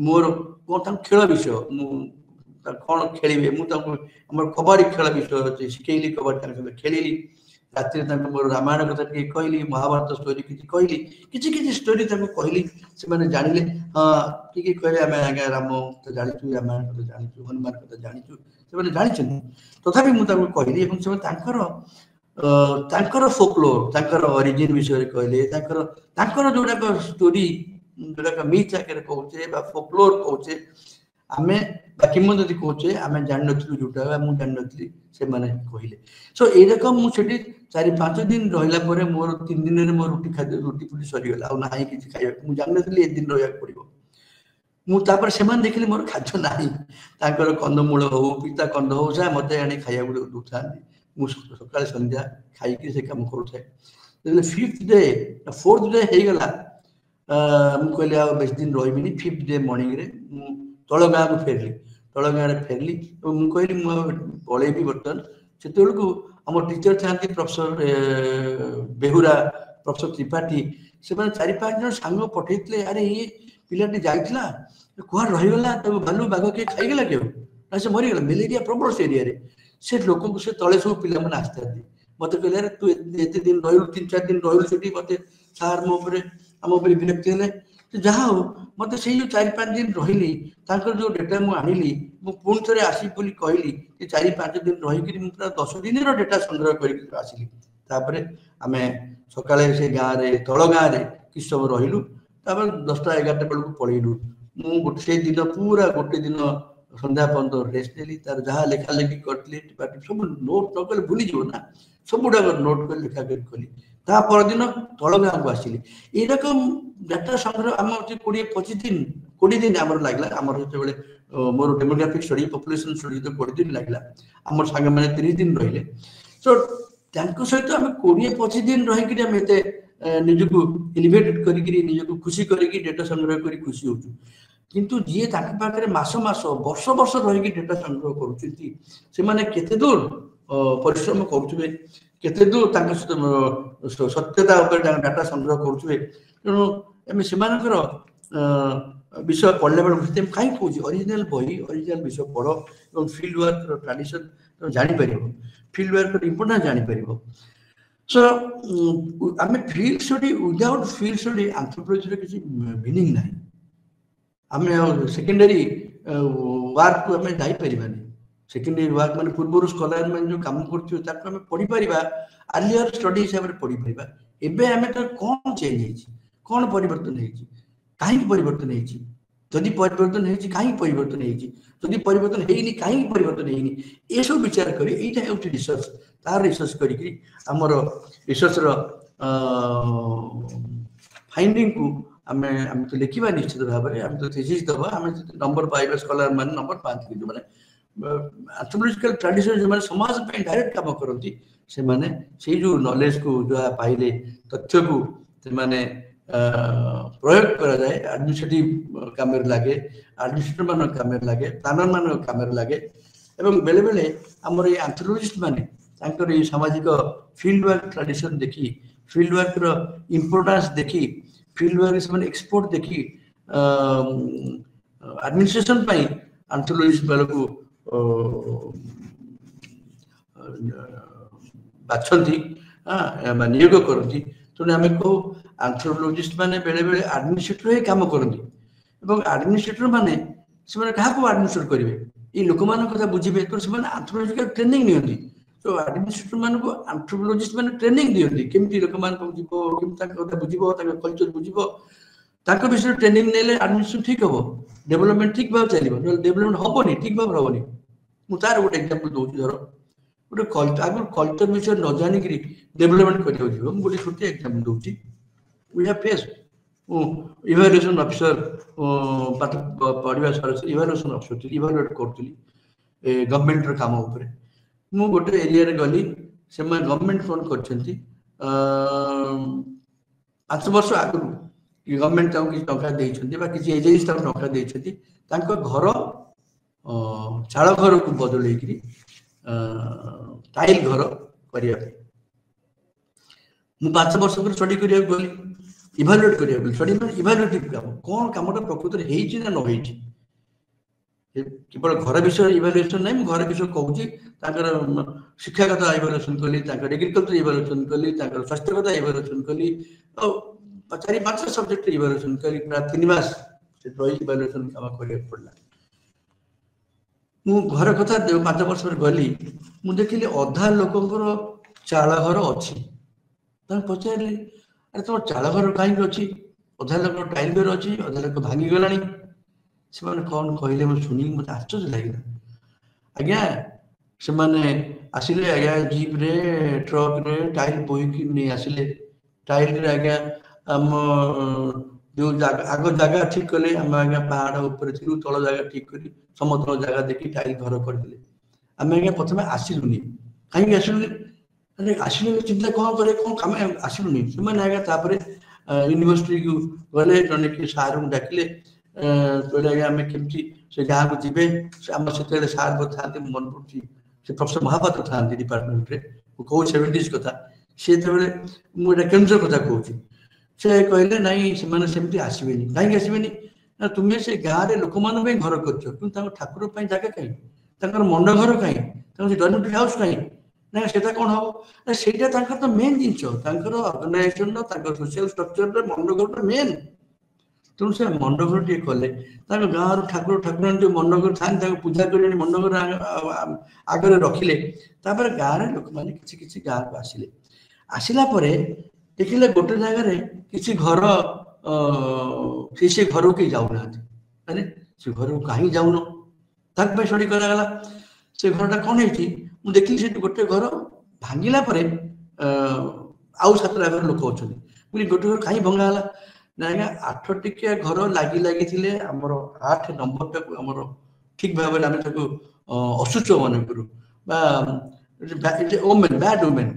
[SPEAKER 1] मोर कौन खेल विषय कौन खेलिए मुझे कबाड़ी खेल विषय शिखेली कबाड़ी खेलिली राति मोर रामायण कथा कहली महाभारत स्टोरी किसी कहली किसी स्टोरी कहली से जानिले हाँ कि कहले आम आज्ञा राम तो जाचु रामायण कथा जाचु हनुमान कथा जाचु से जानी तथापि मुझे कहली फोकलोर ओरिजिन विषय कहले जोड़ाक स्टोरी जोड़ाक मिथ आगे कहे फोकलोर कहे आम किंवदंती कहे आम जान जोटा मुझे जान नी से कहले सो एरकम मुझे 4-5 दिन रहा मोर 3 दिन में मो रुटी खाद्य रुटी फुटी सरीगला ना कि खाइबा मुझे जान नी 1 दिन रहा पड़ो मुझे से देखिले मोर खाद्य ना कंदमूल हो पिता कंद हो से मत आने खाया दूसरा मुझे सका संध्या खाई से कम करुए 5th डे 4th डे होगला मुझे बेस दिन रही 5th डे मॉर्निंग रे तल गाँ को फेरली तल गाँव में फेरली मुझे कहली पलैबी बर्तमान से आम टीचर था प्रोफेसर बेहुरा प्रोफेसर त्रिपाठी से 4-5 जन सांग पठे अरे ये पिलाटी जाइला कह रहीगला भालू बाघ किए खाईगला क्यों ना से मरीगला मेलेरिया प्रबल से एरिया से लोक से तले सब पिला मैंने आसता मत कहले अरे तू एत दिन रही 3-4 दिन रही से मत सार मोपर आम विरक्ति है जहाँ हो मत से जो 4-5 दिन रही जो डेटा मुझे आनिली पुणी थे आसी कहली 4-5 दिन रही पूरा 10 दिन डेटा संग्रह कर आसिली आम सका से गाँव में तल गाँव में किस सब रहीलु 10टा-11टा बेलू पलैलु मुझे दिन पूरा गोटे दिन संध्या पर्यटन रेस्ट नेली तार जहाँ लेखा लेखि करी सब नोट न कले भूलीज ना सब गुड़ाक नोट कर लेखा कली ता परदिन तल गाँव को आसिली एरकम डाटा संग्रह आम 20-25 दिन आम लगला आम जो मोर डेमोग्राफिक स्टडी पॉपुलेशन स्टडी तो 20 दिन लगला आम सांग मैंने 30 दिन रहिले सो सहित आम 20-25 दिन रहीकि निजको एलिवेटेड करी निजको खुशी करी डेटा संग्रह करी खुशी होचु किंतु जी पाखे मास वर्ष रही डेटा संग्रह कर दूर परिश्रम करुवे केते दूर सत्यता डाटा संग्रह करुवे तेणु से विषय पढ़ले बेले कहीं कौन ओरिजिनल बही ओरिजिनल विषय पढ़ और फील्ड वर्क ट्रेडिशन तुम जापर फील्ड वर्क इंपोर्टेंस जापर सो आम field study without field study anthropology किसी मीनिंग ना आम सेकेंडरी वर्क को आम जापरानी सेकेंडरी वर्क मान पूर्व स्कॉलर मैंने जो काम कर पढ़ी पार अर्लियर स्टडी हिसाब से पढ़ी पार एवं आम तो कौन चेंज कौन परिवर्तन कहीं परिवर्तन जदि परिवर्तन कहीं परिवर्तन जदि परिवर्तन होनी कहीं परिवर्तन होनी ये सब विचार कर यहाँ हूँ रिसर्च तार रिसर्च करमर रिसर्च फाइंडिंग को आम तो लिखा निश्चित भाव में आम तो थीसिस दबा आम नंबर पाइबा स्कॉलर मान नंबर पाती जो मैंने एंथ्रोपोलॉजिकल ट्रेडिशन जो समाज पे डायरेक्ट काम करती से जो नॉलेज को जो पाइले तथ्य को से प्रयोग करा जाए एडमिनिस्ट्रेटिव काम लगे एडमिनिस्ट्रेटर मान काम लगे प्लानर मान काम लगे एवं बेले बेले आमर ये एंथ्रोपोलॉजिस्ट माने सामाजिक फील्ड वर्क ट्रेडिशन देखी फील्ड वर्क रो इंपोर्टेंस देखी फील्ड वर्क से एक्सपोर्ट देखी एडमिनिस्ट्रेशन पाई एंथ्रोपोलॉजिस्ट वालों को बाछंती नियोग करती तेणु आम कहू एंथ्रोपोलॉजिस्ट माने बेले बेले एडमिनिस्ट्रेटर ही काम करती एडमिनिस्ट्रेटर माने से क्या एडमिनिस्ट्रेट करेंगे ये लोक मान कथा बुझे तो एंथ्रोपोलॉजिकल ट्रेनिंग नियंती तो एडमिनिस्ट्रेटर मान को एंथ्रोपोलॉजिस्ट माने ट्रेनिंग दियंती केमती लोक मान को जीवो केमती कथा बुझिबो कल्चर बुझिबो ताको विषय ट्रेनिंग नेले एडमिनिस्ट्रेशन ठीक हो डेवलपमेंट ठीक भाव चलो डेवलपमेंट हेनी ठीक भाव हेनी मुझे तार गोटे एग्जांपल दूसरी धर गोटे आगे कल्चर विषय न जानिक डेवलपमेंट कर गोटे छोटे एग्जांपल दूसरी वी हैव फेस इवाल्युएसन ऑफिसर पाठ पढ़ा सर इवाल्युएसन ऑफिसर इवाल्युएट करतली गवर्नमेंट रो काम ऊपर मु गोटे एरिया रे गली से गवर्नमेंट फोन करछंती 5 वर्ष आगु गवर्नमेंट ताऊ कि टंका देइछंती बा किसी एजेंसी ताऊ टंका देइछंती तांको घर चाल घर को बदलै करी टाइल घर करिया मु 5 वर्ष पर स्टडी करिया गली इभालुएट करिया गली स्टडी में इभालुएटिव काम कोन कामटा प्रकृति रे हेछि ना न हेछि केवल घर विषय इभालुएसन नहीं घर विषय कहूँ शिक्षागत इभालुएसन कली एग्रीकल्चर इभालुएसन कली स्वास्थ्यगत इभालुएसन कली 4-5 सब्जेक्ट इभालुएसन कली प्राय 3 मास इभालुएसन काम करिया पड़ला मु घर कथा 5 वर्ष पर गली मु देखिली अधा लोकंकर चाल घर अच्छी पचारे अरे तुम चाल घर कहीं अच्छी अधा लोक टाइल घर अच्छी अधा लोक भांगी गलानी से कौन कहले मैं शुणी मत आश्चर्य लगे आज्ञा से आसिले आज्ञा जीप रे ट्रक रे टाइल बोईकी नहीं आसिले टाइल रे आज्ञा आम जो आग जगह ठीक कले आम आज्ञा पहाड़ ऊपर थी तल जगह ठीक कर समतल जगह देखी टाइल घर करदे आम आज्ञा प्रथम आसिलुनी कहीं आसिलुनी अरे आसिलुनी चिंता कौन करे कौन कम आसिलुनी से आज्ञा यूनिवर्सिटी को गले जन कि सार को डाकिले कहले आज्ञा आम केमती से गाँव को जीवे आम से सार था मन पड़ी से प्रोफेसर महापात्र था डिपार्टमेंट रे कहूँ 70s कथा से मुझे केन्द्र कथा कहूँ से कहले नाई से आसबे कहीं आसबे ना तुम्हें से गाँव में लोक मान घर कर ठाकुर जगह कहीं मंड घर कहीं डॉर्मेटरी हाउस कहीं ना से कौन हम से तो मेन जिन ऑर्गेनाइजेशन सोशल स्ट्रक्चर मंड घर मेन तेणु से मंडघर टे कले गाँव ठाकुर ठाकुरानी जो मंडघर था पूजा कर मंडघर आगे रखिले गाँव में लोक मैंने किसी गाँव को आसिले आसला देखिले गोटे जगार किसी घर से घर के जाऊना अरे से घर को कहीं जाऊन तक स्टडी करागला से घरटा कौन है मुझे देखिली गोटे घर भांगिला आउ 7टा घर लोक अच्छा मुझे गोटे घर कहीं भंगाला ना आज्ञा 8 टिकिया घर लगी लगी आमर 8 नंबर टाक आमर ठीक भाव में अशुच मन करूँ ओमेन बैड ओमेन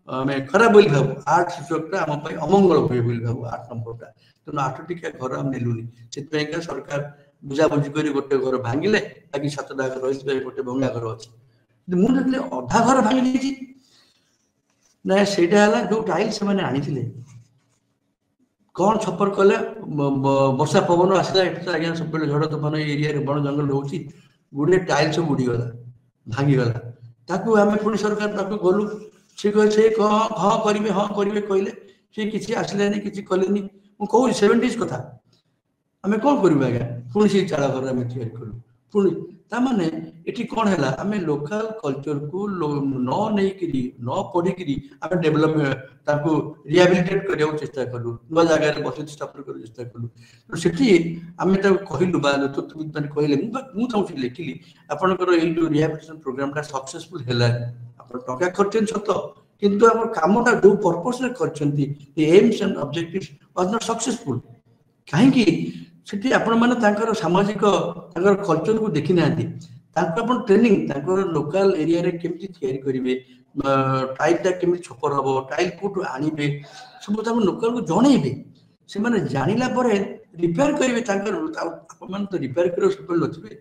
[SPEAKER 1] आम खराब बोली भाव 8 सूचकटा आम अमंगल हुए बोली भाव 8 नंबरटा तेणु 8 टिकिया घर आम नेलुनी से सरकार बुझाबुझी कर गोटे घर भांगिले बाकी 7टा घर रही गोटे भंगा घर अच्छे मुझे देखिए अधा घर भांगी ना से जो टाइल से आनी कौन छपर कले वर्षा पवन आसला आज्ञा सब झड़ तोफान एरिया बण जंगल रोचे गुड़े टाइल सब उड़ीगला भांगीगला ताकू आम पुणी सरकार गलु सी कहे हाँ करेंगे कहले सी किसी आसलानी किसी कले कहूँ 70s कथा आम कौन करूँ आज्ञा पुणी से चाल घर आम तैयारी कलु पुणी ताने ये कौन है आम लोकल कल्चर को न नहीं पढ़ी आम डेभलप रिहाबिलिटेट करने चेष्टा कलु नुआ जगह बसति स्थापन कर चेष्टा कलु तो से आम कहलु नेतृत्वविद मैंने कहले मुझे चाहूँगी लिखिली आपंकर जो रिहाबिलिटेशन प्रोग्राम सक्सेसफुल है टका खर्चन सत किंतु आम कामटा जो purpose AIIMS and objectives was not successful कहीं से आपण मैंने सामाजिक कल्चर को देखी ना ट्रेनिंग लोकल एरिया रे केमती तैयारी करेंगे टाइलटा केमी छपर हम टाइल कौटू आने सब लोकल को जनइबे से जानिला रिपेयर करेंगे तो रिपेयर कर सब नथिबे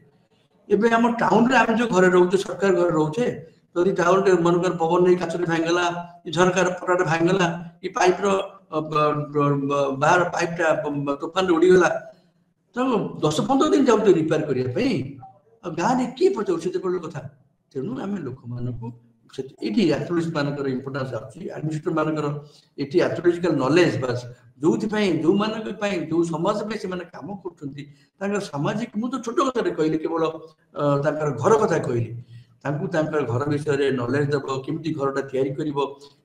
[SPEAKER 1] एबे हम टाउन रे आम जो घर रोचे सरकार घर रोचे जदि टाउन रे मनकर पवन नहीं काचरे भांगला झरकार पटाटे भांगला ये पाइप बाहर पाइपटा तूफान उड़ीगला तो 10-15 दिन जाऊ रिपेयर करने गाँव में किए पचार से कथा तेणु आम लोक मानी आर्थोलॉजिस्ट मानकर इंपोर्टेंस आडमिनिस्ट्रेटर मानकर ये आर्थोलॉजिकल नॉलेज बस जो जो समाज में से कम कर सामाजिक मुझे छोट कथा कहली केवल घर कथा कहली घर विषय नॉलेज दब केमती घरटा तैयारी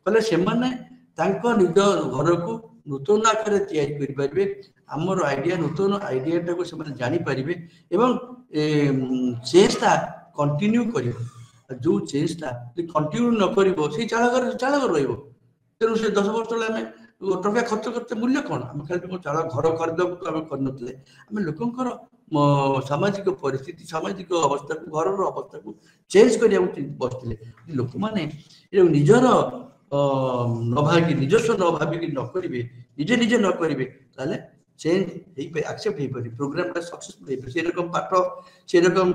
[SPEAKER 1] कले से निज घर को नूतन आकार तैयारी आमर आइडिया नूतन आइडियाटा को जानीपारे एवं चेंजटा कंटिन्यू कर जो चेंजटा कंटिन्यू न कर चाल घर तेणु से 10 वर्ष आम ଟଙ୍କା ଖର୍ଚ୍ଚ କରତେ ମୂଲ୍ୟ କ'ଣ? ଆମେ ଖାଲି ଚାଳ ଘର କରିଦେବୁ ଆମେ କରିନଥିଲେ, ଆମେ ଲୋକଙ୍କର ସାମାଜିକ ପରିସ୍ଥିତି ସାମାଜିକ ଅବସ୍ଥାକୁ ଘରର ଅବସ୍ଥାକୁ ଚେଞ୍ଜ କରିବାକୁ ବସିଥିଲେ। ଲୋକମାନେ ନିଜର ନ ଭାବିକି ନିଜସ୍ୱ ନ ଭାବିକି ନ କରିବେ, ନିଜେ ନିଜେ ନ କରିବେ, ତାହେଲେ ଚେଞ୍ଜ ହେଇପାରେ, ଆକ୍ସେପ୍ଟ ହେଇପାରେ, ପ୍ରୋଗ୍ରାମଟା ସକ୍ସେସଫୁଲ ହେଇପାରେ। ସେରକମ ପାଠ ସେରକମ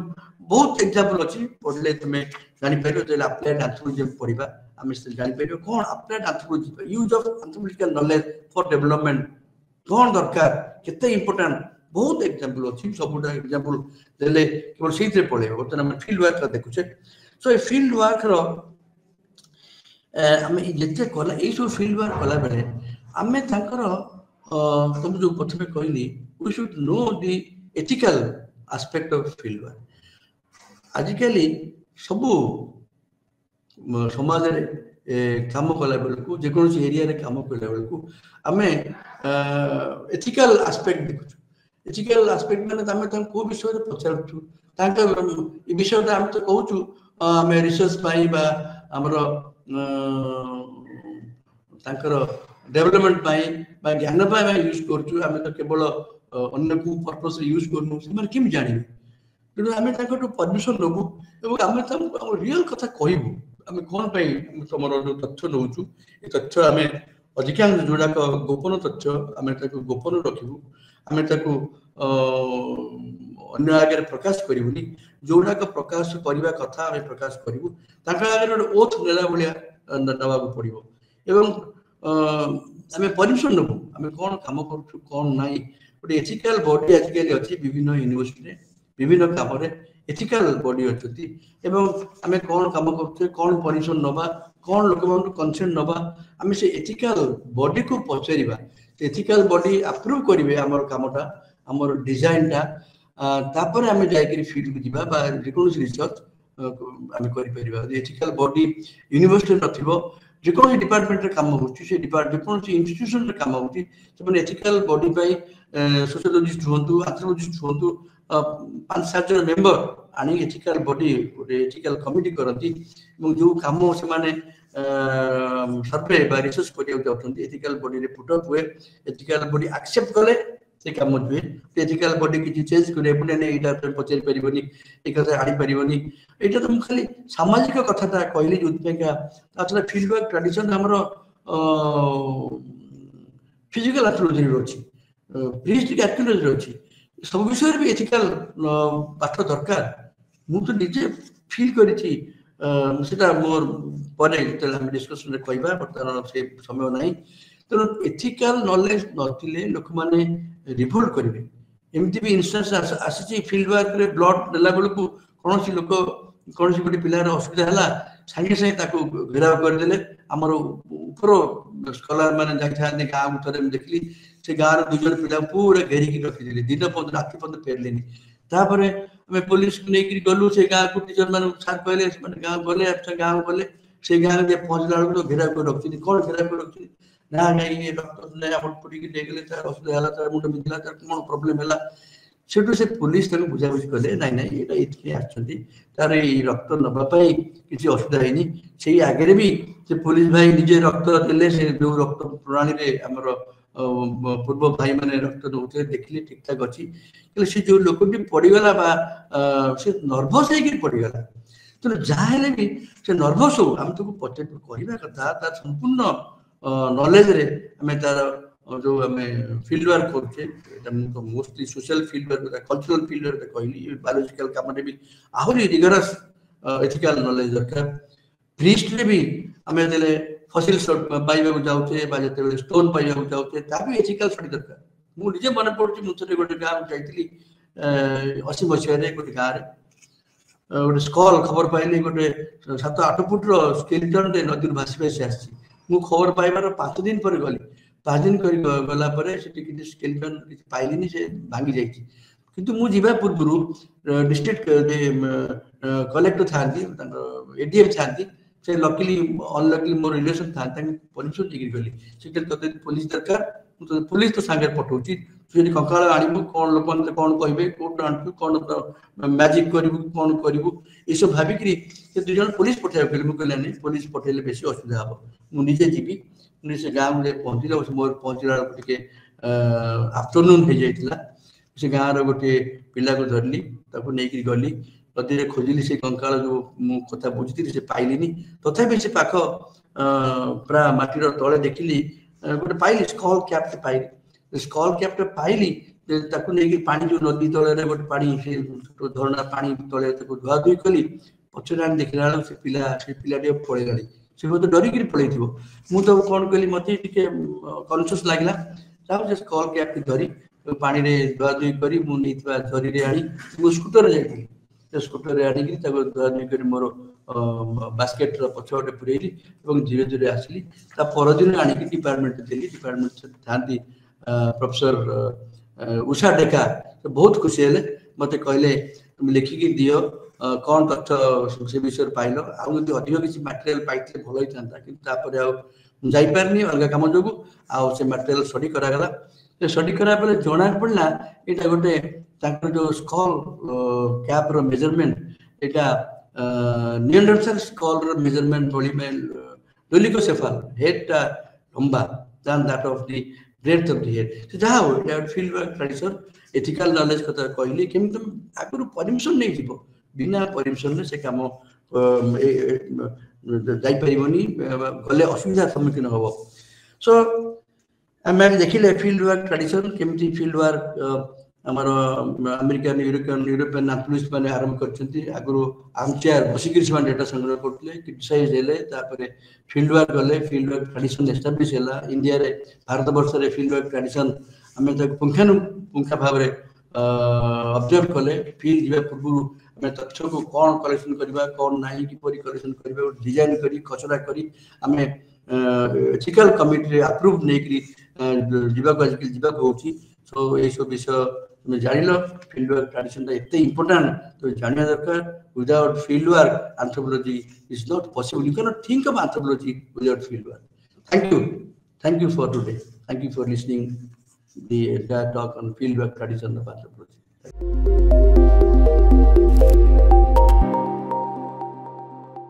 [SPEAKER 1] ବହୁତ ଏକ୍ସାମ୍ପଲ ଅଛି, ପଢିଲେ ତୁମେ ଜାଣିପାରିବ। ଯେତେବେଳେ ଆପ୍ଲାଏଡ ଆନ୍ଥ୍ରୋପୋଲୋଜି ପଢିବା ଆମେ ଜାଣିପାରିବ କ'ଣ applied anthropology use of anthropological knowledge for development କ'ଣ ଦରକାର, କେତେ ଇମ୍ପୋର୍ଟାଣ୍ଟ, ବହୁତ ଏକ୍ସାମ୍ପଲ ଅଛି। ସବୁଟା ଏକ୍ସାମ୍ପଲ ଦେଲେ କେବଳ ସେଇଥିରେ ପଳେଇବ। ବର୍ତ୍ତମାନ ଆମେ ଫିଲ୍ଡ ୱାର୍କ ଦେଖୁଛେ। ସୋ ଏ ଫିଲ୍ଡ ୱାର୍କର ଆମେ ଯେତେ କଲା ଏଇସବୁ ଫିଲ୍ଡ ୱାର୍କ କଲାବେଳେ ଆମେ ତାଙ୍କର ତମେ ଯେଉଁ ପ୍ରଥମେ କହିଲି we should no the ethical aspect of field work. ଆଜିକାଲି ସବୁ ସମାଜରେ କାମ କଲା ବେଳକୁ, ଯେକୌଣସି ଏରିଆରେ କାମ କଲା ବେଳକୁ ଆମେ ଏଥିକାଲ ଆସ୍ପେକ୍ଟ ଦେଖୁଛୁ। ଏଥିକାଲ ଆସ୍ପେକ୍ଟ ମାନେ ଆମେ ତାଙ୍କୁ କୋଉ ବିଷୟରେ ପଚାରୁଛୁ, ତାଙ୍କ ଏ ବିଷୟରେ ଆମେ ତ କହୁଛୁ ଆମେ ରିସର୍ଚ୍ଚ ପାଇଁ ବା ଆମର ତାଙ୍କର ଡେଭଲପମେଣ୍ଟ ପାଇଁ ବା ଜ୍ଞାନ ପାଇଁ ଆମେ ୟୁଜ୍ କରୁଛୁ। ଆମେ ତ କେବଳ ଅନ୍ୟ କୋଉ ପର୍ପସରେ ୟୁଜ୍ କରୁନୁ। ସେମାନେ କେମିତି ଜାଣିବେ? ତେଣୁ ଆମେ ତାଙ୍କଠୁ ପରମିସନ ନେବୁ ଏବଂ ଆମେ ତାଙ୍କୁ ଆମ ରିଅଲ କଥା କହିବୁ। ଆମେ କ'ଣ ପାଇଁ ତମର ଯୋଉ ତଥ୍ୟ ନେଉଛୁ, ଏ ତଥ୍ୟ ଆମେ ଅଧିକାଂଶ ଯୋଉଟାକ ଗୋପନ ତଥ୍ୟ ଆମେ ତାକୁ ଗୋପନ ରଖିବୁ। ଆମେ ତାକୁ ଅନ୍ୟ ଆଗରେ ପ୍ରକାଶ କରିବୁନି। ଯୋଉଟାକ ପ୍ରକାଶ କରିବା କଥା ଆମେ ପ୍ରକାଶ କରିବୁ। ତାଙ୍କ ଆଗରେ ଗୋଟେ ଓଥ ନେଲା ଭଳିଆ ନେବାକୁ ପଡ଼ିବ ଏବଂ ଆମେ ପରମିସନ ନେବୁ ଆମେ କ'ଣ କାମ କରୁଛୁ କ'ଣ ନାହିଁ। ଗୋଟେ ଏଥିକାଲ ବଡି ଆଜିକାଲି ଅଛି ବିଭିନ୍ନ ୟୁନିଭର୍ସିଟିରେ, ବିଭିନ୍ନ କାମରେ ଏଥିକାଲ ବଡି ଅଛନ୍ତି ଏବଂ ଆମେ କ'ଣ କାମ କରୁଛେ, କ'ଣ ପରମିସନ ନେବା, କ'ଣ ଲୋକମାନଙ୍କୁ କନସେଣ୍ଟ ନେବା, ଆମେ ସେ ଏଥିକାଲ ବଡିକୁ ପଚାରିବା। ଏଥିକାଲ ବଡି ଆପ୍ରୁଭ କରିବେ ଆମର କାମଟା, ଆମର ଡିଜାଇନଟା, ତାପରେ ଆମେ ଯାଇକରି ଫିଲ୍ଡକୁ ଯିବା ବା ଯେକୌଣସି ରିସର୍ଚ୍ଚ ଆମେ କରିପାରିବା। ଏଥିକାଲ ବଡି ୟୁନିଭର୍ସିଟିରେ ନଥିବ, ଯେକୌଣସି ଡିପାର୍ଟମେଣ୍ଟରେ କାମ ହେଉଛି, ସେ ଯେକୌଣସି ଇନଷ୍ଟିଟ୍ୟୁସନରେ କାମ ହେଉଛି, ସେମାନେ ଏଥିକାଲ ବଡି ପାଇଁ ସୋସିଓଲୋଜିଷ୍ଟ ହୁଅନ୍ତୁ, ଆନ୍ଥ୍ରୋପୋଲୋଜିଷ୍ଟ ହୁଅନ୍ତୁ, 5-7 ଜଣ ମେମ୍ବର ଆଣି ଏଥିକାଲ ବଡି ଗୋଟେ ଏଥିକାଲ କମିଟି କରନ୍ତି ଏବଂ ଯେଉଁ କାମ ସେମାନେ ସର୍ଭେ ବା ରିସର୍ଚ୍ଚ କରିବାକୁ ଯାଉଛନ୍ତି ଏଥିକାଲ ବଡିରେ ପୁଟ୍ ଅପ୍ ହୁଏ। ଏଥିକାଲ ବଡି ଆକ୍ସେପ୍ଟ କଲେ ସେ କାମ ହୁଏ। ଏଥିକାଲ ବଡି କିଛି ଚେଞ୍ଜ କରିବାକୁ ନାଇଁ, ଏଇଟା ତମେ ପଚାରି ପାରିବନି, ଏଇ କଥା ଆଣିପାରିବନି। ଏଇଟା ତ ମୁଁ ଖାଲି ସାମାଜିକ କଥାଟା କହିଲି ଯୋଉଥିପାଇଁକା। ତା ଛଡ଼ା ଫିଲ୍ଡ ୱାର୍କ ଟ୍ରାଡିସନ ଆମର ଫିଜିକାଲ ଆନ୍ଥ୍ରୋପୋଲୋଜିରେ ଅଛି, ପ୍ରିହିଷ୍ଟ୍ରିକ୍ ଆର୍କିଓଲୋଜିରେ ଅଛି। ସବୁ ବିଷୟରେ ବି ଏଥିକାଲ ପାଠ ଦରକାର। ମୁଁ ତ ନିଜେ ଫିଲ୍ କରିଛି, ସେଟା ମୋର ପରେ ଯେତେବେଳେ ଆମେ ଡିସ୍କସନରେ କହିବା, ବର୍ତ୍ତମାନ ସେ ସମୟ ନାହିଁ। ତେଣୁ ଏଥିକାଲ ନଲେଜ ନଥିଲେ ଲୋକମାନେ ରିଭୋଲ୍ଟ କରିବେ। ଏମିତି ବି ଇନଷ୍ଟାନ୍ସ ଆସିଛି ଫିଲ୍ଡ ୱାର୍କରେ ବ୍ଲଡ ଦେଲା ବେଳକୁ କୌଣସି ଲୋକ କୌଣସି ଗୋଟେ ପିଲାର ଅସୁବିଧା ହେଲା ସାଙ୍ଗେ ସାଙ୍ଗେ ତାକୁ ଘେରାଉ କରିଦେଲେ। ଆମର ଉପର ସ୍କଲାର ମାନେ ଯାଇଥାନ୍ତି ଗାଁକୁ, ଥରେ ମୁଁ ଦେଖିଲି ସେ ଗାଁର 2 ଜଣ ପିଲାଙ୍କୁ ପୁରା ଘେରିକି ରଖିଦେଲେ, ଦିନ ପର୍ଯ୍ୟନ୍ତ ରାତି ପର୍ଯ୍ୟନ୍ତ ଫେରିଲେନି। ତାପରେ ଆମେ ପୋଲିସକୁ ନେଇକରି ଗଲୁ ସେ ଗାଁକୁ, ଟିଚର ମାନଙ୍କୁ ସାର୍ କହିଲେ, ସେମାନେ ଗାଁକୁ ଗଲେ, ଗାଁକୁ ଗଲେ, ସେ ଗାଁରେ ପହଞ୍ଚିଲା ବେଳକୁ ଘେରାଉ କରି ରଖିଛନ୍ତି। କ'ଣ ଘେରାଉ କରି ରଖିଛନ୍ତି ନା ନାଇଁ ରକ୍ତ ଆମର ପଡ଼ିକି ନେଇଗଲେ, ତାର ଅସୁବିଧା ହେଲା, ତାର ମୁଣ୍ଡ ବିନ୍ଧିଲା, ତାର କ'ଣ ପ୍ରୋବ୍ଲେମ ହେଲା। ସେଠୁ ସେ ପୋଲିସ ତାକୁ ବୁଝାବୁଝି କଲେ, ନାଇଁ ନାଇଁ ଏଇଟା ଏଥିପାଇଁ ଆସିଛନ୍ତି, ତାର ଏଇ ରକ୍ତ ନେବା ପାଇଁ କିଛି ଅସୁବିଧା ହେଇନି। ସେଇ ଆଗରେ ବି ସେ ପୋଲିସ ଭାଇ ନିଜେ ରକ୍ତ ଦେଲେ, ସେ ଯୋଉ ରକ୍ତ ପ୍ରଣାଳୀରେ ଆମର ପୂର୍ବ ଭାଇ ମାନେ ରକ୍ତ ଦଉଥିଲେ ଦେଖିଲେ ଠିକ ଠାକ ଅଛି। ହେଲେ ସେ ଯୋଉ ଲୋକଟି ପଡିଗଲା ବା ସେ ନର୍ଭସ ହେଇକି ପଡିଗଲା। ତେଣୁ ଯାହା ହେଲେ ବି ସେ ନର୍ଭସ ହଉ, ଆମେ ତାକୁ କହିବା କଥା ତାର ସମ୍ପୂର୍ଣ୍ଣ ନଲେଜରେ ଆମେ ତାର ଯୋଉ ଆମେ ଫିଲ୍ଡ ୱାର୍କ କରୁଛେ, ଏଇଟା ମୁଁ ତ mostly social field work, cultural field work କହିଲି, ବାୟୋଲୋଜିକାଲ କାମରେ ବି ଆହୁରି ରିଗରସ୍ ଏଥିକାଲ ନଲେଜ ଦରକାର। ପ୍ରିଷ୍ଟରେ ବି ଆମେ ଯେତେବେଳେ ଫସିଲ ପାଇବାକୁ ଯାଉଛେ ବା ଯେତେବେଳେ ଷ୍ଟୋନ ପାଇବାକୁ ଯାଉଛେ, ତା ବି ଏଥିକାଲ ଷ୍ଟଡି ଦରକାର। ମୁଁ ନିଜେ ମନେ ପଡୁଛି, ମୁଁ ଥରେ ଗୋଟେ ଗାଁକୁ ଯାଇଥିଲି 80 ମସିହାରେ, ଗୋଟେ ଗାଁରେ ଗୋଟେ ସ୍କଲ ଖବର ପାଇଲି, ଗୋଟେ 7-8 ଫୁଟର ସ୍କେଲିଟନଟେ ନଦୀରୁ ଭାସି ଭାସି ଆସିଛି। ମୁଁ ଖବର ପାଇବାର 5 ଦିନ ପରେ ଗଲି। 5 ଦିନ କରି ଗଲା ପରେ ସେଠି କିଛି ସ୍କେଲିଟନ କିଛି ପାଇଲିନି, ସେ ଭାଙ୍ଗି ଯାଇଛି। କିନ୍ତୁ ମୁଁ ଯିବା ପୂର୍ବରୁ ଡିଷ୍ଟ୍ରିକ୍ଟ କଲେକ୍ଟର ଥାନ୍ତି, ତାଙ୍କର ଏଡିଏମ୍ ଥାନ୍ତି, ସେ ଲକିଲି ଅନଲକିଲି ମୋର ରିଲେସନ ଥାନ୍ତି, ତାଙ୍କୁ ପରମିସନ ଦେଇକି ଗଲି। ସେଠି ତତେ ପୋଲିସ ଦରକାର, ମୁଁ ତତେ ପୋଲିସ ତ ସାଙ୍ଗରେ ପଠଉଛି, যদি कंकाल आनिबु कोन लोकन कोन कहबे कोन आनबु कोन मैजिक करिबु कोन करिबु ए सब भाबी करी से दुई जन पुलिस पठाय फिल्म कहले नहीं पुलिस पठेले बेसी असुविधा हो मु निजे जीबी मु से गांव में पहुंचला मोर पहुंचला टिके आफ्टरनून हो जाइतिला से गाँव रो गोटे पिला को धरली ताको नै कि गली नदी रे खोजिली से कंकाल जो मु कथा बुझिति से पाइलिनी तथापि से पाख प्रा माटी रो तळे देखिली गोटे पाइली स्कॉल कैप ते पाइली स्कॉल कैप ते पाइली ताको नै कि पानी जो नदी तळे रे गोटे पानी से झरना पानी तळे ताको धुआ धुई कली पछरान देखला से पिला डे पळे गली से तो डरी कि पळे थिबो मु तो कोन कली मते टिके कॉन्शियस लागला ताको जे स्कॉल कैप के धरी पानी रे धुआ धुई करी मु नीतवा झरी रे आनी मु स्कूटर रे जाइती स्कूटर रे आनी ताको धुआ धुई करी मोर बास्केट रो पछोटे पुरेली एवं धीरे धीरे आसली ता परदिन आनी कि डिपार्टमेंट देली डिपार्टमेंट से थांती प्रोफेसर उषा डेका तो बहुत खुशी हेले मते कहले तुम लिखि कि दियो कोन तथ्य से विषय पाइलो आ यदि अधिक किसी मटेरियल पाइते भलो हितांता कि तापर आ जाई परनी अलगा काम जोगु आ से मटेरियल स्टडी करा गला से स्टडी करा पले जोना पड़ला एटा गोटे ताकर जो स्कॉल कैप रो मेजरमेंट एटा नियंडरथल स्कॉल रो मेजरमेंट बोली में डोलिकोसेफाल हेड लंबा than that of the breadth of the head so जहा हो field work tradition ethical knowledge कथा कहली केम तुम आगु परमिशन नै जीवो बिना परमिशन ने से काम जाई परिबनी गले असुविधा सम्मुखीन होबो सो हम देखिले फील्ड वर्क ट्रेडिशन केमती फील्ड वर्क हमारो अमेरिकन यूरोपियन एथलीट्स माने आरंभ करछंती आगु आर्मचेयर बसिकिर से डाटा संग्रह करथले क्रिटिसाइज देले तापरे फील्ड वर्क गले फील्ड वर्क ट्रेडिशन एस्टैब्लिश हैला इंडिया रे भारत वर्ष रे फील्ड वर्क ट्रेडिशन हमें तो पुंखा भाव रे ऑब्जर्व कले फील्ड जीवा पूर्व हमें तथ्य को कोन कलेक्शन करबा कोन नाही कि परि कलेक्शन करबा डिजाइन करी खचरा करी हमें एथिकल कमिटी रे अप्रूव नै करी जीवा को आजकल जीवा को होची सो ए सब विषय तुम जानिलो फील्ड वर्क ट्रेडिशन ता एते इंपोर्टेंट तो जानिया दरकार without field work anthropology is not possible you can not think of anthropology without field work thank you for today thank you for listening the entire talk on field work tradition of anthropology.